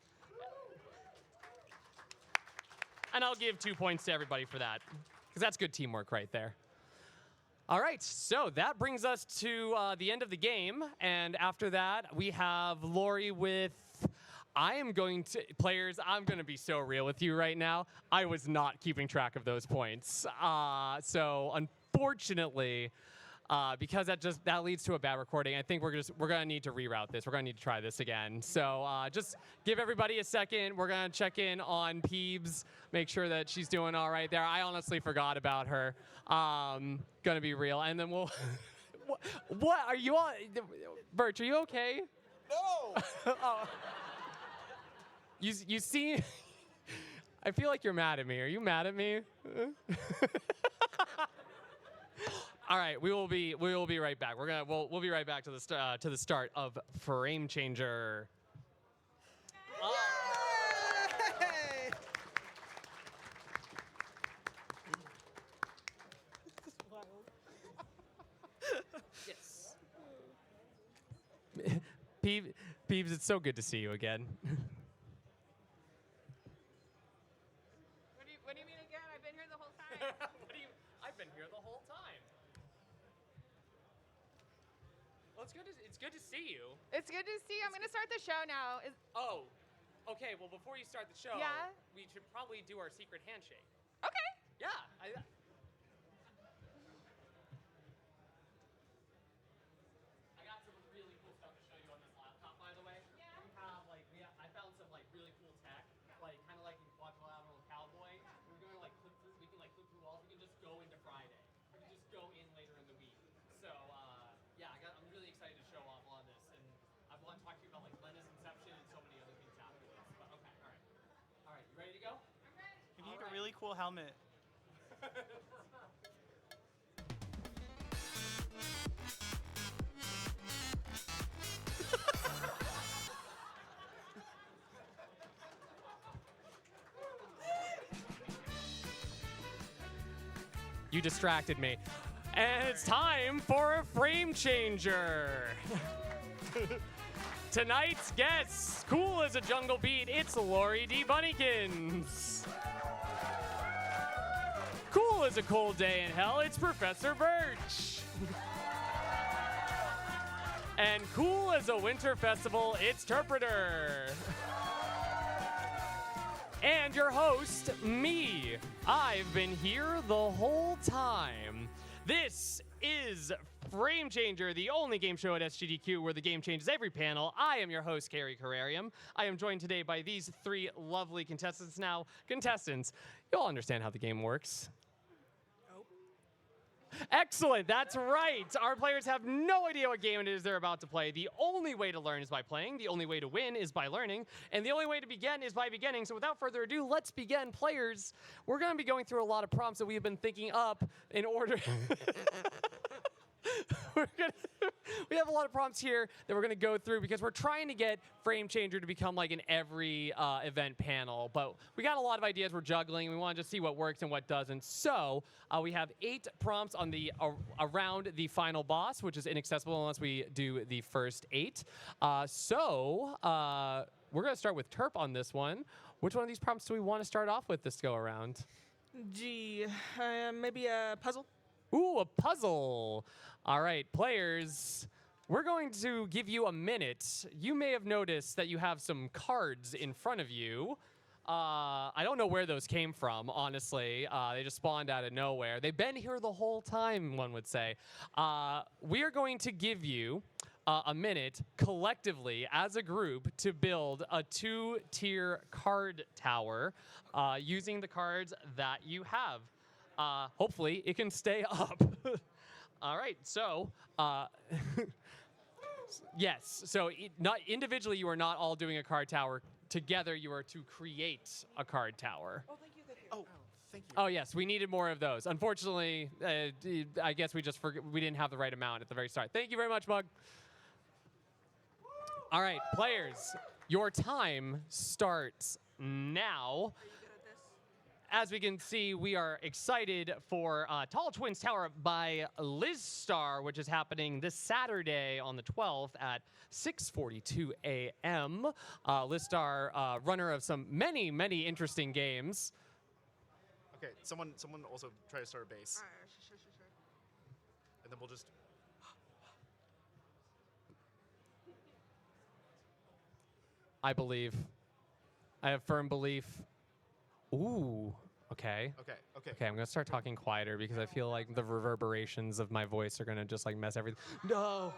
S3: And I'll give 2 points to everybody for that, because that's good teamwork right there. All right, so that brings us to the end of the game. And after that, we have Lori with... Players, I'm going to be so real with you right now. I was not keeping track of those points. So unfortunately, because that leads to a bad recording, I think we're going to need to reroute this. We're going to need to try this again. So just give everybody a second. We're going to check in on Peebs, make sure that she's doing all right there. I honestly forgot about her. Going to be real. And then we'll... what are you on? Birch, are you okay?
S9: No!
S3: Oh. You see, I feel like you're mad at me. Are you mad at me? All right, we will be right back. We'll be right back to the start of Frame Changer.
S2: Yay! This is wild.
S3: Yes. Peebs, it's so good to see you again.
S1: What do you mean again? I've been here the whole time.
S3: I've been here the whole time. Well, it's good to see you.
S1: It's good to see you. I'm going to start the show now.
S3: Oh, okay. Well, before you start the show,
S1: Yeah?
S3: we should probably do our secret handshake.
S1: Okay.
S3: Yeah. I got some really cool stuff to show you on this laptop, by the way. Yeah. I found some really cool tech, kind of like in Quadrilateral Cowboy. We're going to clip through. We can clip through walls. We can just go into Friday. We can just go in later in the week. So yeah, I'm really excited to show off on this, and I want to talk to you about Lenna's Inception and so many other things after this. But okay, all right. You ready to go? I'm ready.
S5: You need a really cool helmet.
S3: You distracted me. And it's time for a frame changer. Tonight's guests, cool as a jungle beat, it's Lori D. Bunnykins. Cool as a cold day in hell, it's Professor Birch. And cool as a winter festival, it's Terpreter. And your host, me. I've been here the whole time. This is Frame Changer, the only game show at SGDQ where the game changes every panel. I am your host, Carrie Carrarium. I am joined today by these three lovely contestants. Now, contestants, you'll understand how the game works. Excellent, that's right. Our players have no idea what game it is they're about to play. The only way to learn is by playing. The only way to win is by learning. And the only way to begin is by beginning. So without further ado, let's begin. Players, we're going to be going through a lot of prompts that we have been thinking up in order... We have a lot of prompts here that we're going to go through because we're trying to get Frame Changer to become like an every event panel. But we got a lot of ideas we're juggling. We want to just see what works and what doesn't. So we have 8 prompts on the around the final boss, which is inaccessible unless we do the first 8. We're going to start with Terp on this one. Which one of these prompts do we want to start off with this go around?
S2: Gee, maybe a puzzle?
S3: Ooh, a puzzle. All right, players, we're going to give you a minute. You may have noticed that you have some cards in front of you. I don't know where those came from, honestly. They just spawned out of nowhere. They've been here the whole time, one would say. We are going to give you a minute collectively as a group to build a 2-tier card tower using the cards that you have. Hopefully, it can stay up. All right, so yes. So not individually, you are not all doing a card tower. Together, you are to create a card tower.
S2: Oh, thank you.
S9: Oh, thank you.
S3: Oh yes, we needed more of those. Unfortunately, I guess we just we didn't have the right amount at the very start. Thank you very much, Mug. All right, players, your time starts now. As we can see, we are excited for Tall Twins Tower by Liz Star, which is happening this Saturday on the 12th at 6:42 a.m. Liz Star, runner of many interesting games.
S9: Okay, someone also try to start a base.
S2: Sure.
S9: And then we'll just...
S3: I believe. I have firm belief. Ooh, okay.
S9: Okay.
S3: Okay, I'm gonna start talking quieter because I feel like the reverberations of my voice are gonna just like mess everything. No.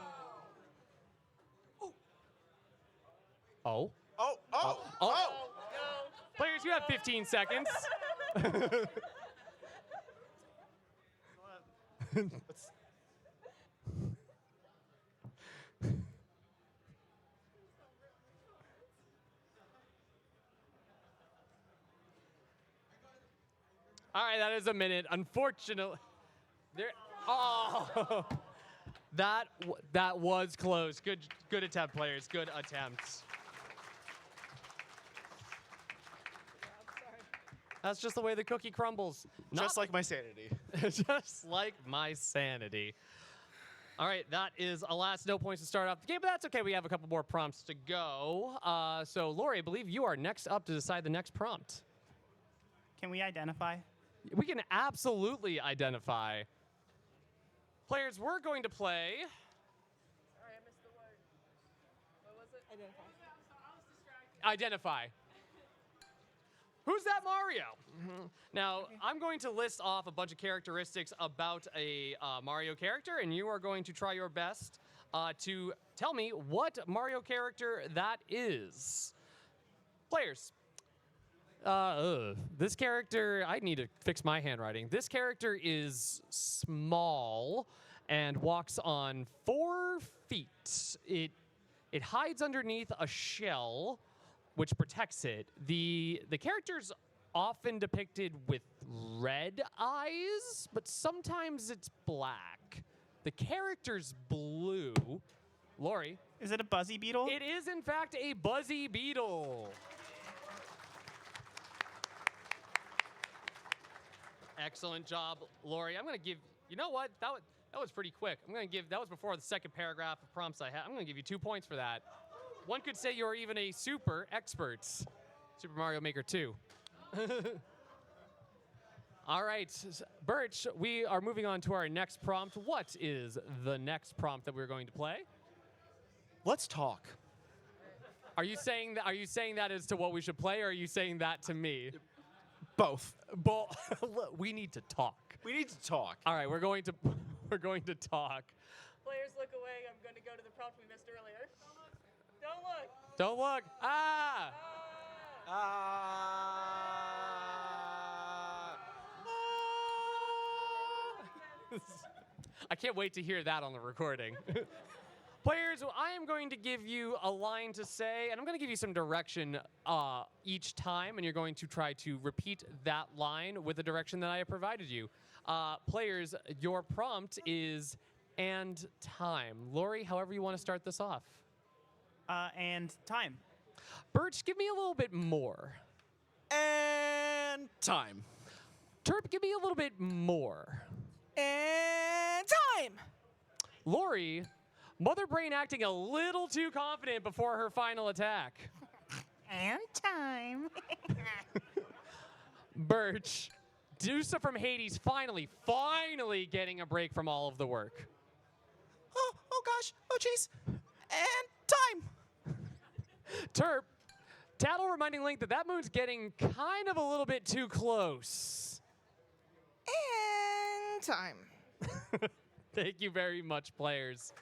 S3: Oh. Players, you have 15 seconds. All right, that is a minute. Unfortunately, that was close. Good attempt, players. Good attempt. That's just the way the cookie crumbles.
S9: Just like my sanity.
S3: Just like my sanity. All right, that is a last no points to start off the game, but that's okay. We have a couple more prompts to go. So, Lori, I believe you are next up to decide the next prompt.
S5: Can we identify?
S3: We can absolutely identify. Players, we're going to play.
S2: Sorry, I missed the word. What was it?
S3: Identify. Who's that Mario? Now, I'm going to list off a bunch of characteristics about a Mario character, and you are going to try your best to tell me what Mario character that is. Players. This character, I need to fix my handwriting. This character is small and walks on 4 feet. It hides underneath a shell, which protects it. The character's often depicted with red eyes, but sometimes it's black. The character's blue. Lori.
S5: Is it a Buzzy Beetle?
S3: It is, in fact, a Buzzy Beetle. Excellent job, Lori. I'm going to give, you know what? That was pretty quick. I'm going to give, that was before the second paragraph of prompts I had. I'm going to give you 2 points for that. One could say you're even a super expert. Super Mario Maker 2. All right, Birch, we are moving on to our next prompt. What is the next prompt that we're going to play?
S9: Let's talk.
S3: Are you saying that as to what we should play, or are you saying that to me?
S9: Both.
S3: We need to talk.
S9: We need to talk.
S3: All right, we're going to talk.
S10: Players look away. I'm going to go to the prompt we missed earlier. Don't look.
S3: Don't look. Ah! I can't wait to hear that on the recording. Players, I am going to give you a line to say, and I'm going to give you some direction each time, and you're going to try to repeat that line with the direction that I have provided you. Players, your prompt is "and time." Lori, however you want to start this off.
S5: And time.
S3: Birch, give me a little bit more.
S9: And time.
S3: Terp, give me a little bit more.
S2: And time.
S3: Lori, Mother Brain acting a little too confident before her final attack.
S5: And time.
S3: Birch, Dusa from Hades finally getting a break from all of the work.
S2: Oh gosh. Oh jeez. And time.
S3: Terp, Tattle reminding Link that moon's getting kind of a little bit too close.
S2: And time.
S3: Thank you very much, players.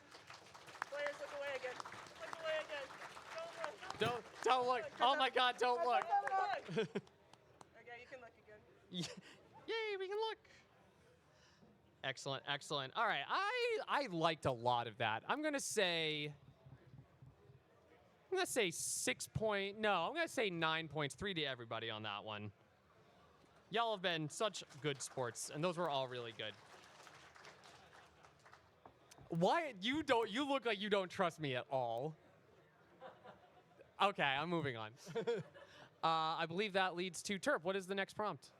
S10: Players look away again. Look away again.
S3: Don't look. Oh my God, don't look.
S10: Okay, you can look again.
S3: Yay, we can look. Excellent, excellent. All right, I liked a lot of that. I'm gonna say 6 point. No, I'm gonna say 9 points. 3 to everybody on that one. Y'all have been such good sports, and those were all really good. Why you look like you don't trust me at all. Okay, I'm moving on. I believe that leads to Terp. What is the next prompt?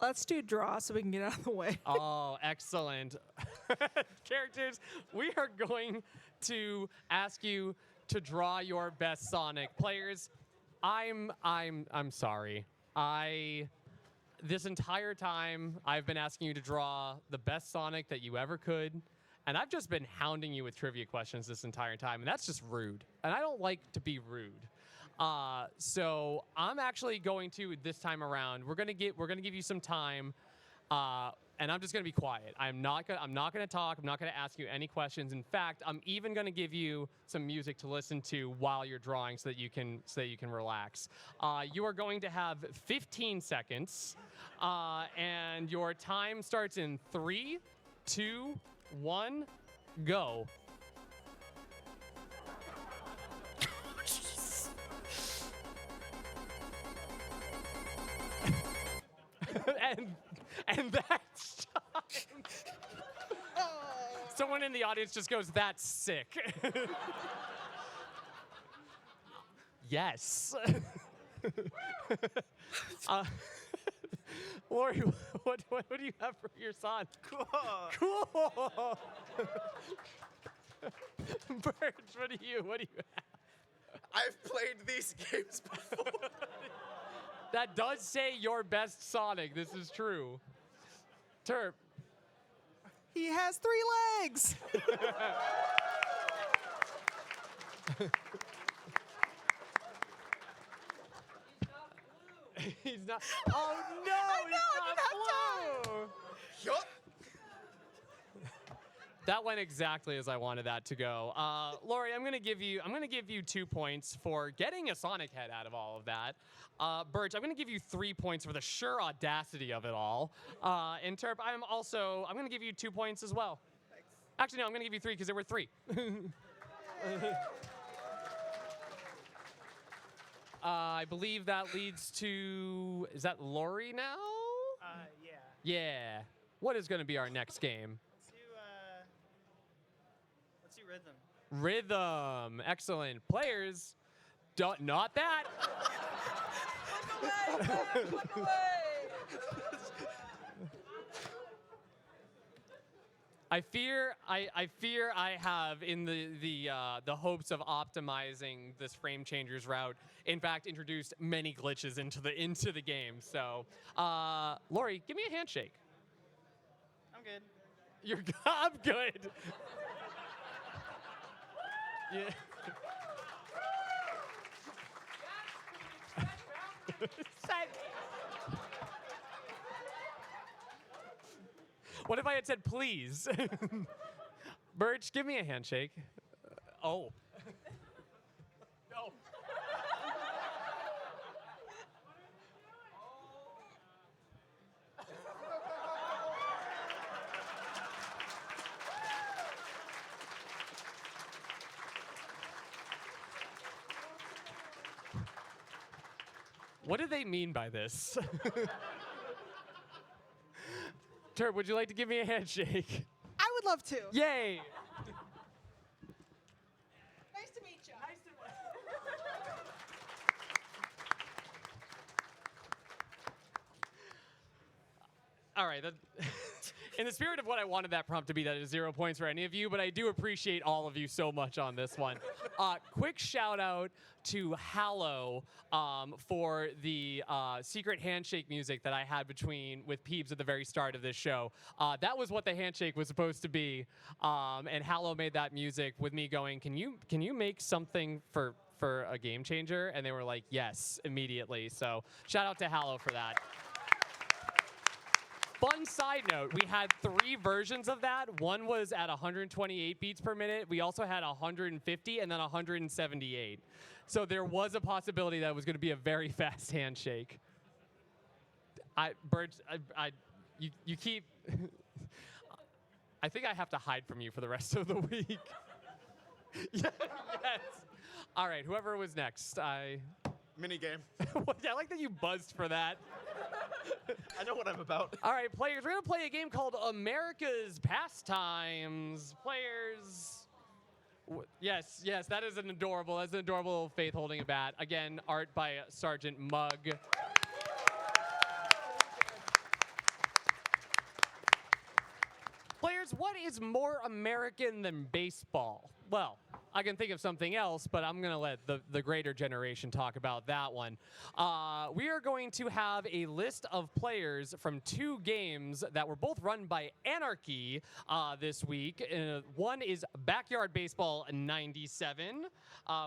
S2: Let's do draw so we can get out of the way.
S3: Oh, excellent. Characters, we are going to ask you to draw your best Sonic. Players, I'm sorry. This entire time I've been asking you to draw the best Sonic that you ever could, and I've just been hounding you with trivia questions this entire time, and that's just rude. And I don't like to be rude. So I'm actually going to, this time around, we're gonna give you some time, and I'm just gonna be quiet. I'm not gonna talk. I'm not gonna ask you any questions. In fact, I'm even gonna give you some music to listen to while you're drawing, so that you can relax. You are going to have 15 seconds, and your time starts in 3, 2, 1, go. and that's time. Someone in the audience just goes, "That's sick." Yes. Lori, what do you have for your son? Cool. Birch, what do you have?
S9: I've played these games before.
S3: That does say your best Sonic. This is true. Terp.
S2: He has 3 legs.
S3: He's not. Oh no! He's not blue.
S9: Yup.
S3: That went exactly as I wanted that to go. Lori, I'm gonna give you 2 points for getting a Sonic head out of all of that. Birch, I'm gonna give you 3 points for the sheer audacity of it all. And Terp, I'm gonna give you 2 points as well. Thanks. Actually, no, I'm gonna give you 3 because there were 3. I believe that leads to, is that Lori now?
S5: Yeah.
S3: Yeah. What is gonna be our next game?
S5: Let's do rhythm.
S3: Rhythm. Excellent. Players, not that.
S2: Look away.
S3: I fear I have, in the hopes of optimizing this Frame Changers route, in fact introduced many glitches into the game. So, Lori, give me a handshake.
S5: I'm good.
S3: I'm good. Yeah. What if I had said please? Birch, give me a handshake. Oh. No. What do they mean by this? Turb, would you like to give me a handshake?
S2: I would love to.
S3: Yay!
S2: Nice to meet you.
S3: All right. In the spirit of what I wanted that prompt to be, that is 0 points for any of you, but I do appreciate all of you so much on this one. Quick shout out to Hallow for the secret handshake music that I had with Peebs at the very start of this show. That was what the handshake was supposed to be, and Hallow made that music with me going, can you make something for a game changer? And they were like, yes, immediately. So shout out to Hallow for that. Fun side note, we had 3 versions of that. One was at 128 beats per minute. We also had 150 and then 178. So there was a possibility that it was going to be a very fast handshake. You keep... I think I have to hide from you for the rest of the week. Yes. All right, whoever was next.
S9: Minigame.
S3: I like that you buzzed for that.
S9: I know what I'm about.
S3: All right, players, we're going to play a game called America's Pastimes. Players. Yes, that is an adorable little Faith holding a bat. Again, art by Sergeant Mug. Players, what is more American than baseball? Well, I can think of something else, but I'm going to let the greater generation talk about that one. We are going to have a list of players from 2 games that were both run by Anarchy this week. One is Backyard Baseball 97,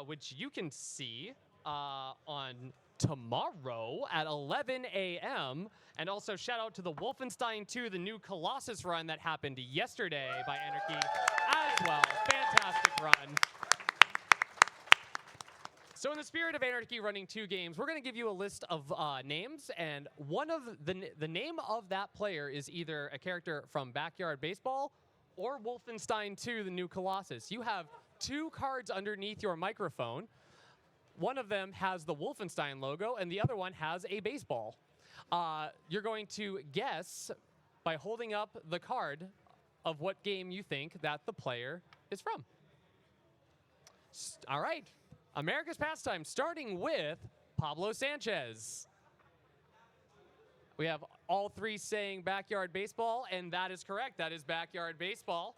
S3: which you can see on tomorrow at 11 a.m. And also shout out to the Wolfenstein 2, the new Colossus run that happened yesterday by Anarchy as well. Fantastic run. So in the spirit of Anarchy running 2 games, we're going to give you a list of names, and one of the name of that player is either a character from Backyard Baseball or Wolfenstein 2, the new Colossus. You have 2 cards underneath your microphone. One of them has the Wolfenstein logo, and the other one has a baseball. You're going to guess by holding up the card of what game you think that the player is from. All right. America's Pastime, starting with Pablo Sanchez. We have all 3 saying Backyard Baseball, and that is correct. That is Backyard Baseball.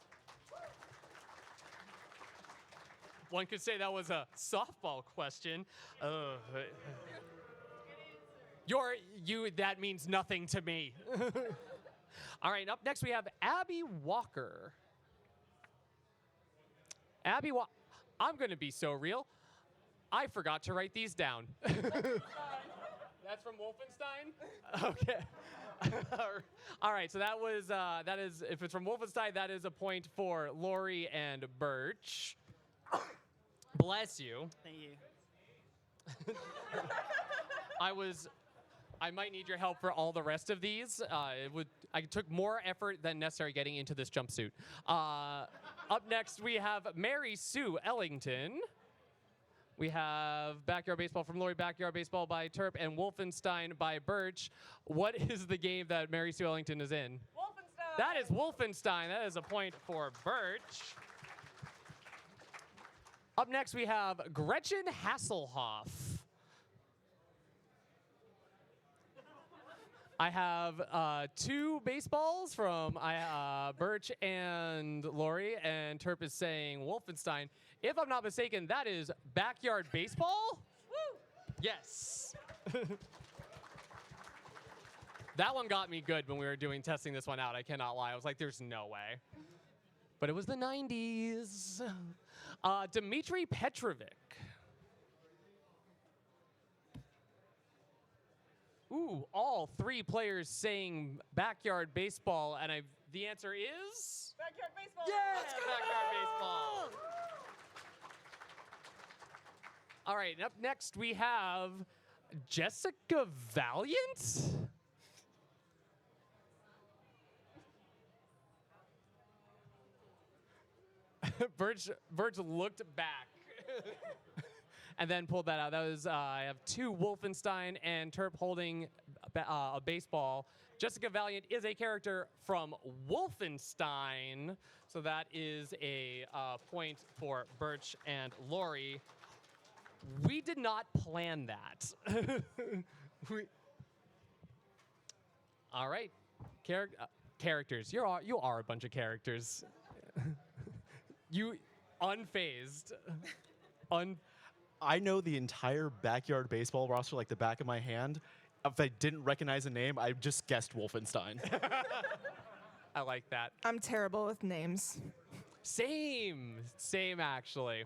S3: One could say that was a softball question. That means nothing to me. All right, up next we have Abby Walker. I'm going to be so real. I forgot to write these down. That's from Wolfenstein? Okay. All right, so that is, if it's from Wolfenstein, that is a point for Lori and Birch. Bless you.
S5: Thank you.
S3: I might need your help for all the rest of these. I took more effort than necessary getting into this jumpsuit. Up next, we have Mary Sue Ellington. We have Backyard Baseball from Lori, Backyard Baseball by Terp, and Wolfenstein by Birch. What is the game that Mary Sue Ellington is in?
S1: Wolfenstein.
S3: That is Wolfenstein. That is a point for Birch. Up next, we have Gretchen Hasselhoff. I have 2 baseballs from Birch and Lori, and Terp is saying Wolfenstein. If I'm not mistaken, that is backyard baseball? Woo! Yes. That one got me good when we were testing this one out. I cannot lie. I was like, there's no way. But it was the 90s. Dmitry Petrovic. Ooh, all 3 players saying backyard baseball, and the answer is?
S1: Backyard baseball.
S3: Yeah, backyard baseball. All right, up next we have Jessica Valiant. Birch looked back and then pulled that out. That was, I have 2 Wolfenstein and Terp holding a baseball. Jessica Valiant is a character from Wolfenstein, so that is a point for Birch and Lori. We did not plan that. All right, characters. You are a bunch of characters. You unfazed.
S9: I know the entire backyard baseball roster like the back of my hand. If I didn't recognize a name, I just guessed Wolfenstein.
S3: I like that.
S2: I'm terrible with names.
S3: Same actually.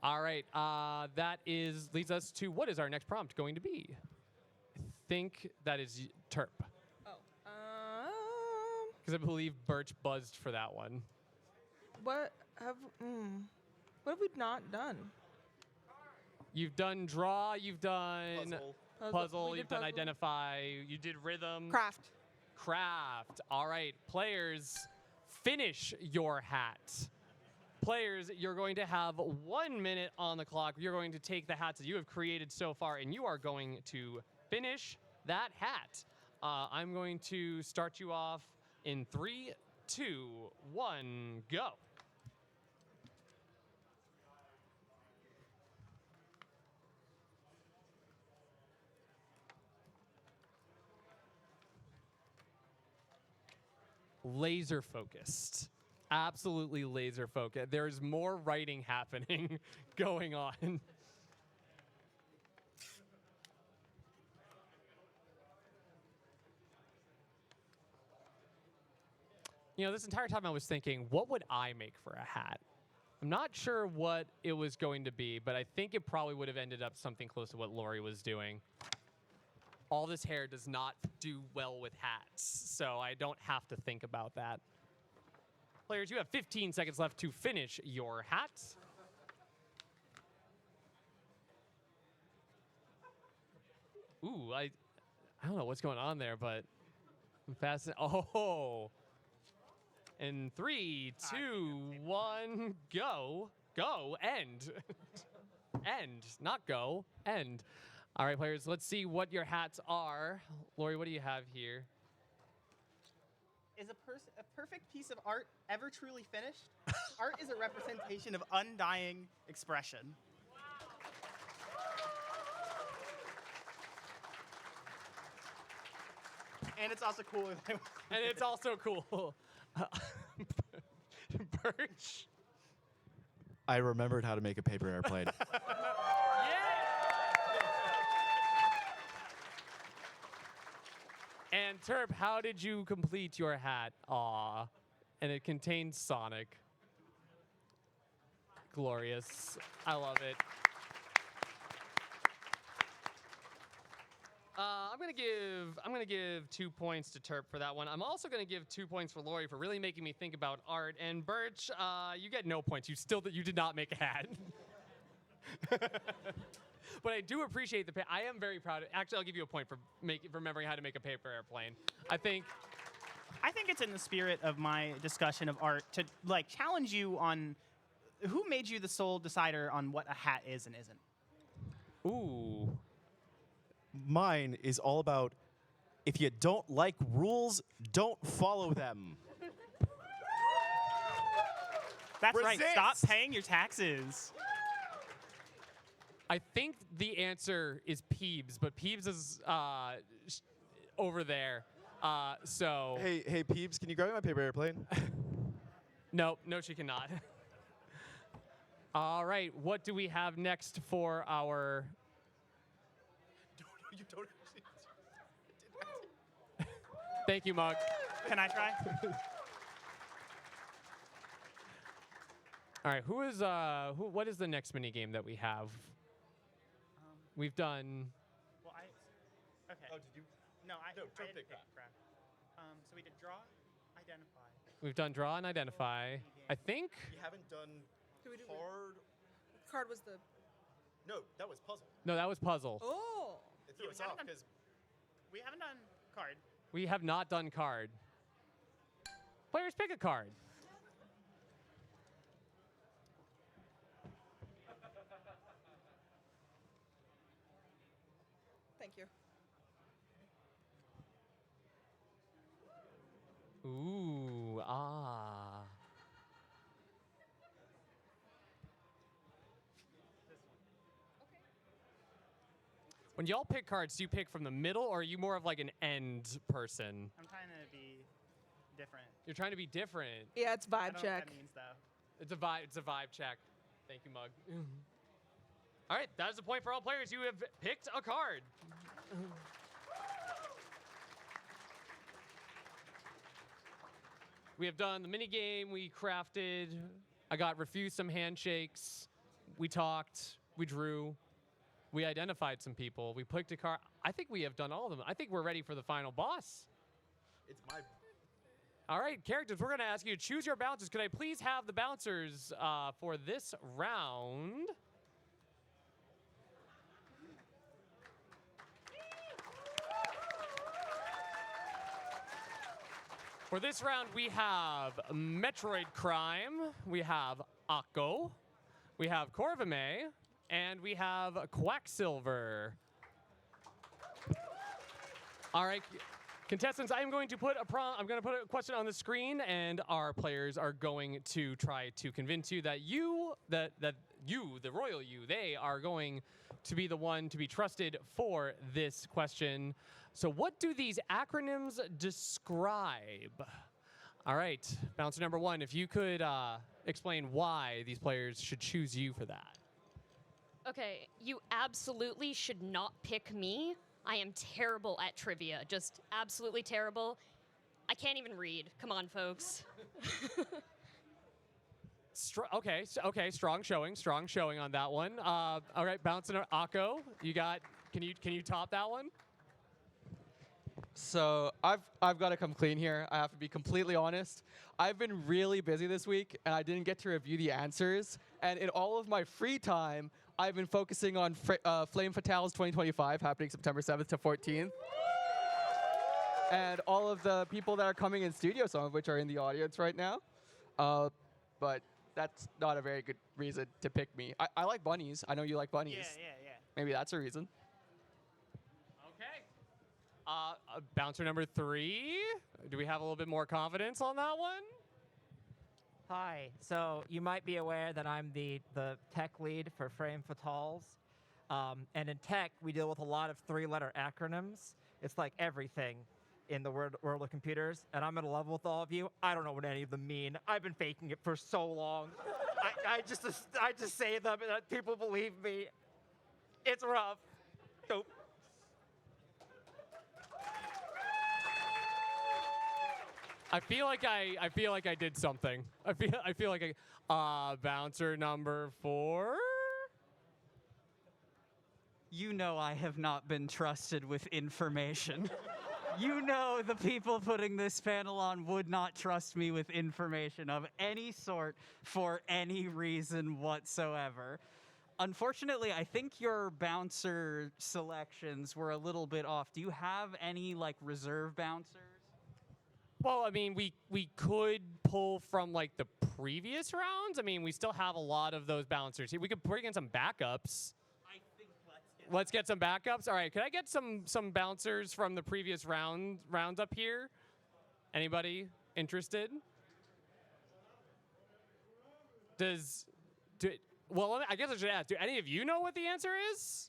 S3: All right, that leads us to what is our next prompt going to be? I think that is Terp.
S2: Oh.
S3: Because I believe Birch buzzed for that one.
S2: What have we not done?
S3: You've done draw, you've done puzzle,
S2: We
S3: you've
S2: did
S3: done
S2: puzzle.
S3: identify, you did rhythm.
S2: Craft.
S3: All right, players, finish your hat. Players, you're going to have 1 minute on the clock. You're going to take the hats that you have created so far, and you are going to finish that hat. I'm going to start you off in 3, 2, 1, go. Laser focused. Absolutely laser focused. There's more writing happening going on. You know, this entire time I was thinking, what would I make for a hat? I'm not sure what it was going to be, but I think it probably would have ended up something close to what Lori was doing. All this hair does not do well with hats, so I don't have to think about that. Players, you have 15 seconds left to finish your hat. Ooh, I don't know what's going on there, but I'm fast. Oh. In 3, 2, 1, go. Go, end. End, not go, end. All right, players, let's see what your hats are. Lori, what do you have here?
S5: Is a perfect piece of art ever truly finished? Art is a representation of undying expression. And it's also cool.
S3: And it's also cool. Birch.
S9: I remembered how to make a paper airplane.
S3: And Terp, how did you complete your hat? Aw. And it contains Sonic. Glorious. I love it. I'm gonna give 2 points to Terp for that one. I'm also gonna give 2 points for Lori for really making me think about art. And Birch, you get no points. You did not make a hat. But I do appreciate I am very proud. Actually, I'll give you a point for remembering how to make a paper airplane. I think
S5: it's in the spirit of my discussion of art to challenge you on who made you the sole decider on what a hat is and isn't.
S3: Ooh.
S9: Mine is all about if you don't like rules, don't follow them.
S5: That's right. Stop paying your taxes.
S3: I think the answer is Peebs, but Peebs is over there. So.
S9: Hey, Peeps, can you grab me my paper airplane?
S3: No, she cannot. All right, what do we have next for our?
S9: You don't.
S3: Thank you, Mug.
S5: Can I try?
S3: All right, what is the next mini game that we have? We've done.
S5: Well, okay.
S9: Oh, did you?
S5: No, I
S9: don't
S5: didn't
S9: pick
S5: pick
S9: that.
S5: crap. So we did draw, identify.
S3: We've done draw and identify. I think.
S9: You haven't done
S2: Did we do
S9: card.
S2: Card was the.
S9: No, that was puzzle.
S3: No, that was puzzle.
S2: Oh.
S9: It threw
S5: Yeah,
S9: us off because
S5: we haven't done card.
S3: We have not done card. Players pick a card.
S2: Thank you.
S3: Ooh, ah. When y'all pick cards, do you pick from the middle, or are you more of like an end person?
S5: I'm trying to be different.
S3: You're trying to be different.
S2: Yeah, it's
S5: I
S2: vibe
S5: don't know what
S2: check.
S5: that means though.
S3: It's a vibe. It's a vibe check. Thank you, Mug. All right, that is the point for all players. You have picked a card. We have done the mini game. We crafted. I got refused some handshakes. We talked. We drew. We identified some people. We picked a card. I think we have done all of them. I think we're ready for the final boss.
S9: it's my.
S3: All right, characters, we're going to ask you to choose your bouncers. Could I please have the bouncers for this round? For this round, we have Metroid Crime, we have Akko, we have Corvame, and we have Quacksilver. All right, contestants, I'm going to put a question on the screen, and our players are going to try to convince you that you, the royal you, they are going to be the one to be trusted for this question. So what do these acronyms describe? All right, bouncer number one, if you could explain why these players should choose you for that.
S13: Okay, you absolutely should not pick me. I am terrible at trivia, just absolutely terrible. I can't even read. Come on, folks.
S3: Okay, strong showing on that one. All right, bouncing Akko, you got. Can you top that one?
S14: So I've got to come clean here. I have to be completely honest. I've been really busy this week, and I didn't get to review the answers. And in all of my free time, I've been focusing on Flame Fatales 2025, happening September 7th to 14th. And all of the people that are coming in studio, some of which are in the audience right now. But that's not a very good reason to pick me. I like bunnies. I know you like bunnies.
S5: Yeah.
S14: Maybe that's a reason.
S3: Bouncer number 3. Do we have a little bit more confidence on that one?
S15: Hi. So you might be aware that I'm the tech lead for Frame Fatales. And in tech, we deal with a lot of 3-letter acronyms. It's like everything in the world of computers. And I'm at a level with all of you. I don't know what any of them mean. I've been faking it for so long. I just say them and people believe me. It's rough. Dope.
S3: I feel like I did something. I feel like bouncer number 4.
S16: You know I have not been trusted with information. You know the people putting this panel on would not trust me with information of any sort for any reason whatsoever. Unfortunately, I think your bouncer selections were a little bit off. Do you have any like reserve bouncers?
S3: Well, I mean, we could pull from like the previous rounds. I mean, we still have a lot of those bouncers. We could bring in some backups.
S16: I think
S3: let's get some backups. All right, could I get some bouncers from the previous rounds up here? Anybody interested? Well, I guess I should ask. Do any of you know what the answer is?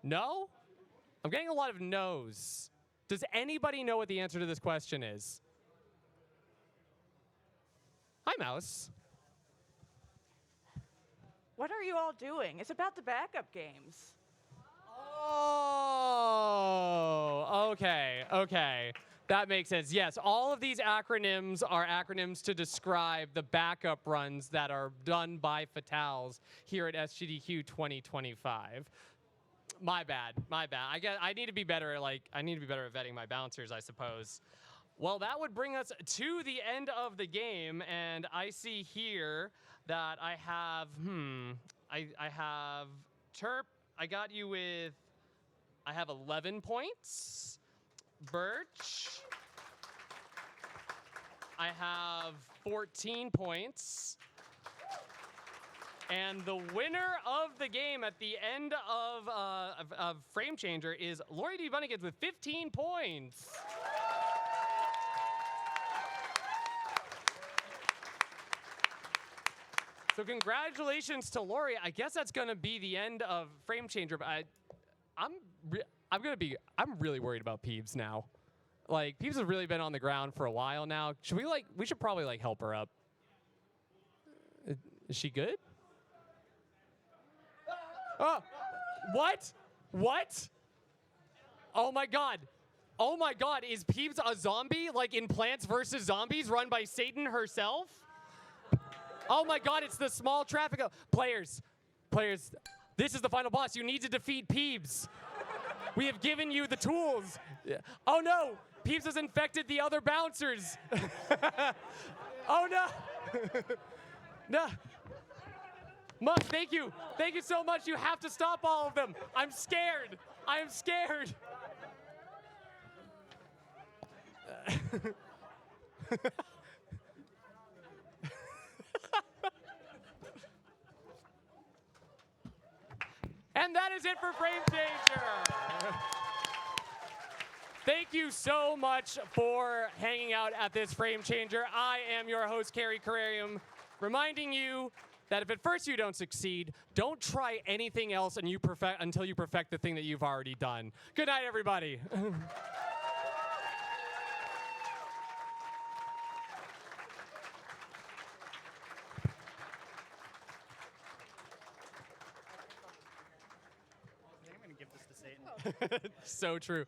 S3: No? I'm getting a lot of no's. Does anybody know what the answer to this question is? Hi, Mouse.
S10: What are you all doing? It's about the backup games.
S3: Oh, okay. That makes sense. Yes, all of these acronyms are acronyms to describe the backup runs that are done by Fatals here at SGDQ 2025. My bad. I need to be better at vetting my bouncers, I suppose. Well, that would bring us to the end of the game, and I see here that I have I have Terp. I got you with I have 11 points. Birch. I have 14 points. And the winner of the game at the end of Frame Changer is Lori D. Bunnigans with 15 points. So congratulations to Lori. I guess that's going to be the end of Frame Changer. But I'm really worried about Peebs now. Like, Peebs has really been on the ground for a while now. We should probably help her up. Is she good? Oh, what? Oh my God, is Peebs a zombie like in Plants vs. Zombies run by Satan herself? Oh my God, it's the small traffic. Players, this is the final boss. You need to defeat Peebs. We have given you the tools. Oh no, Peebs has infected the other bouncers. Oh no. No. Muff, thank you. Thank you so much. You have to stop all of them. I'm scared. I am scared. And that is it for Frame Changer. Thank you so much for hanging out at this Frame Changer. I am your host, Carrie Carrarium, reminding you that if at first you don't succeed, don't try anything else until you perfect the thing that you've already done. Good night, everybody.
S5: I'm going to give this to Satan.
S3: So true.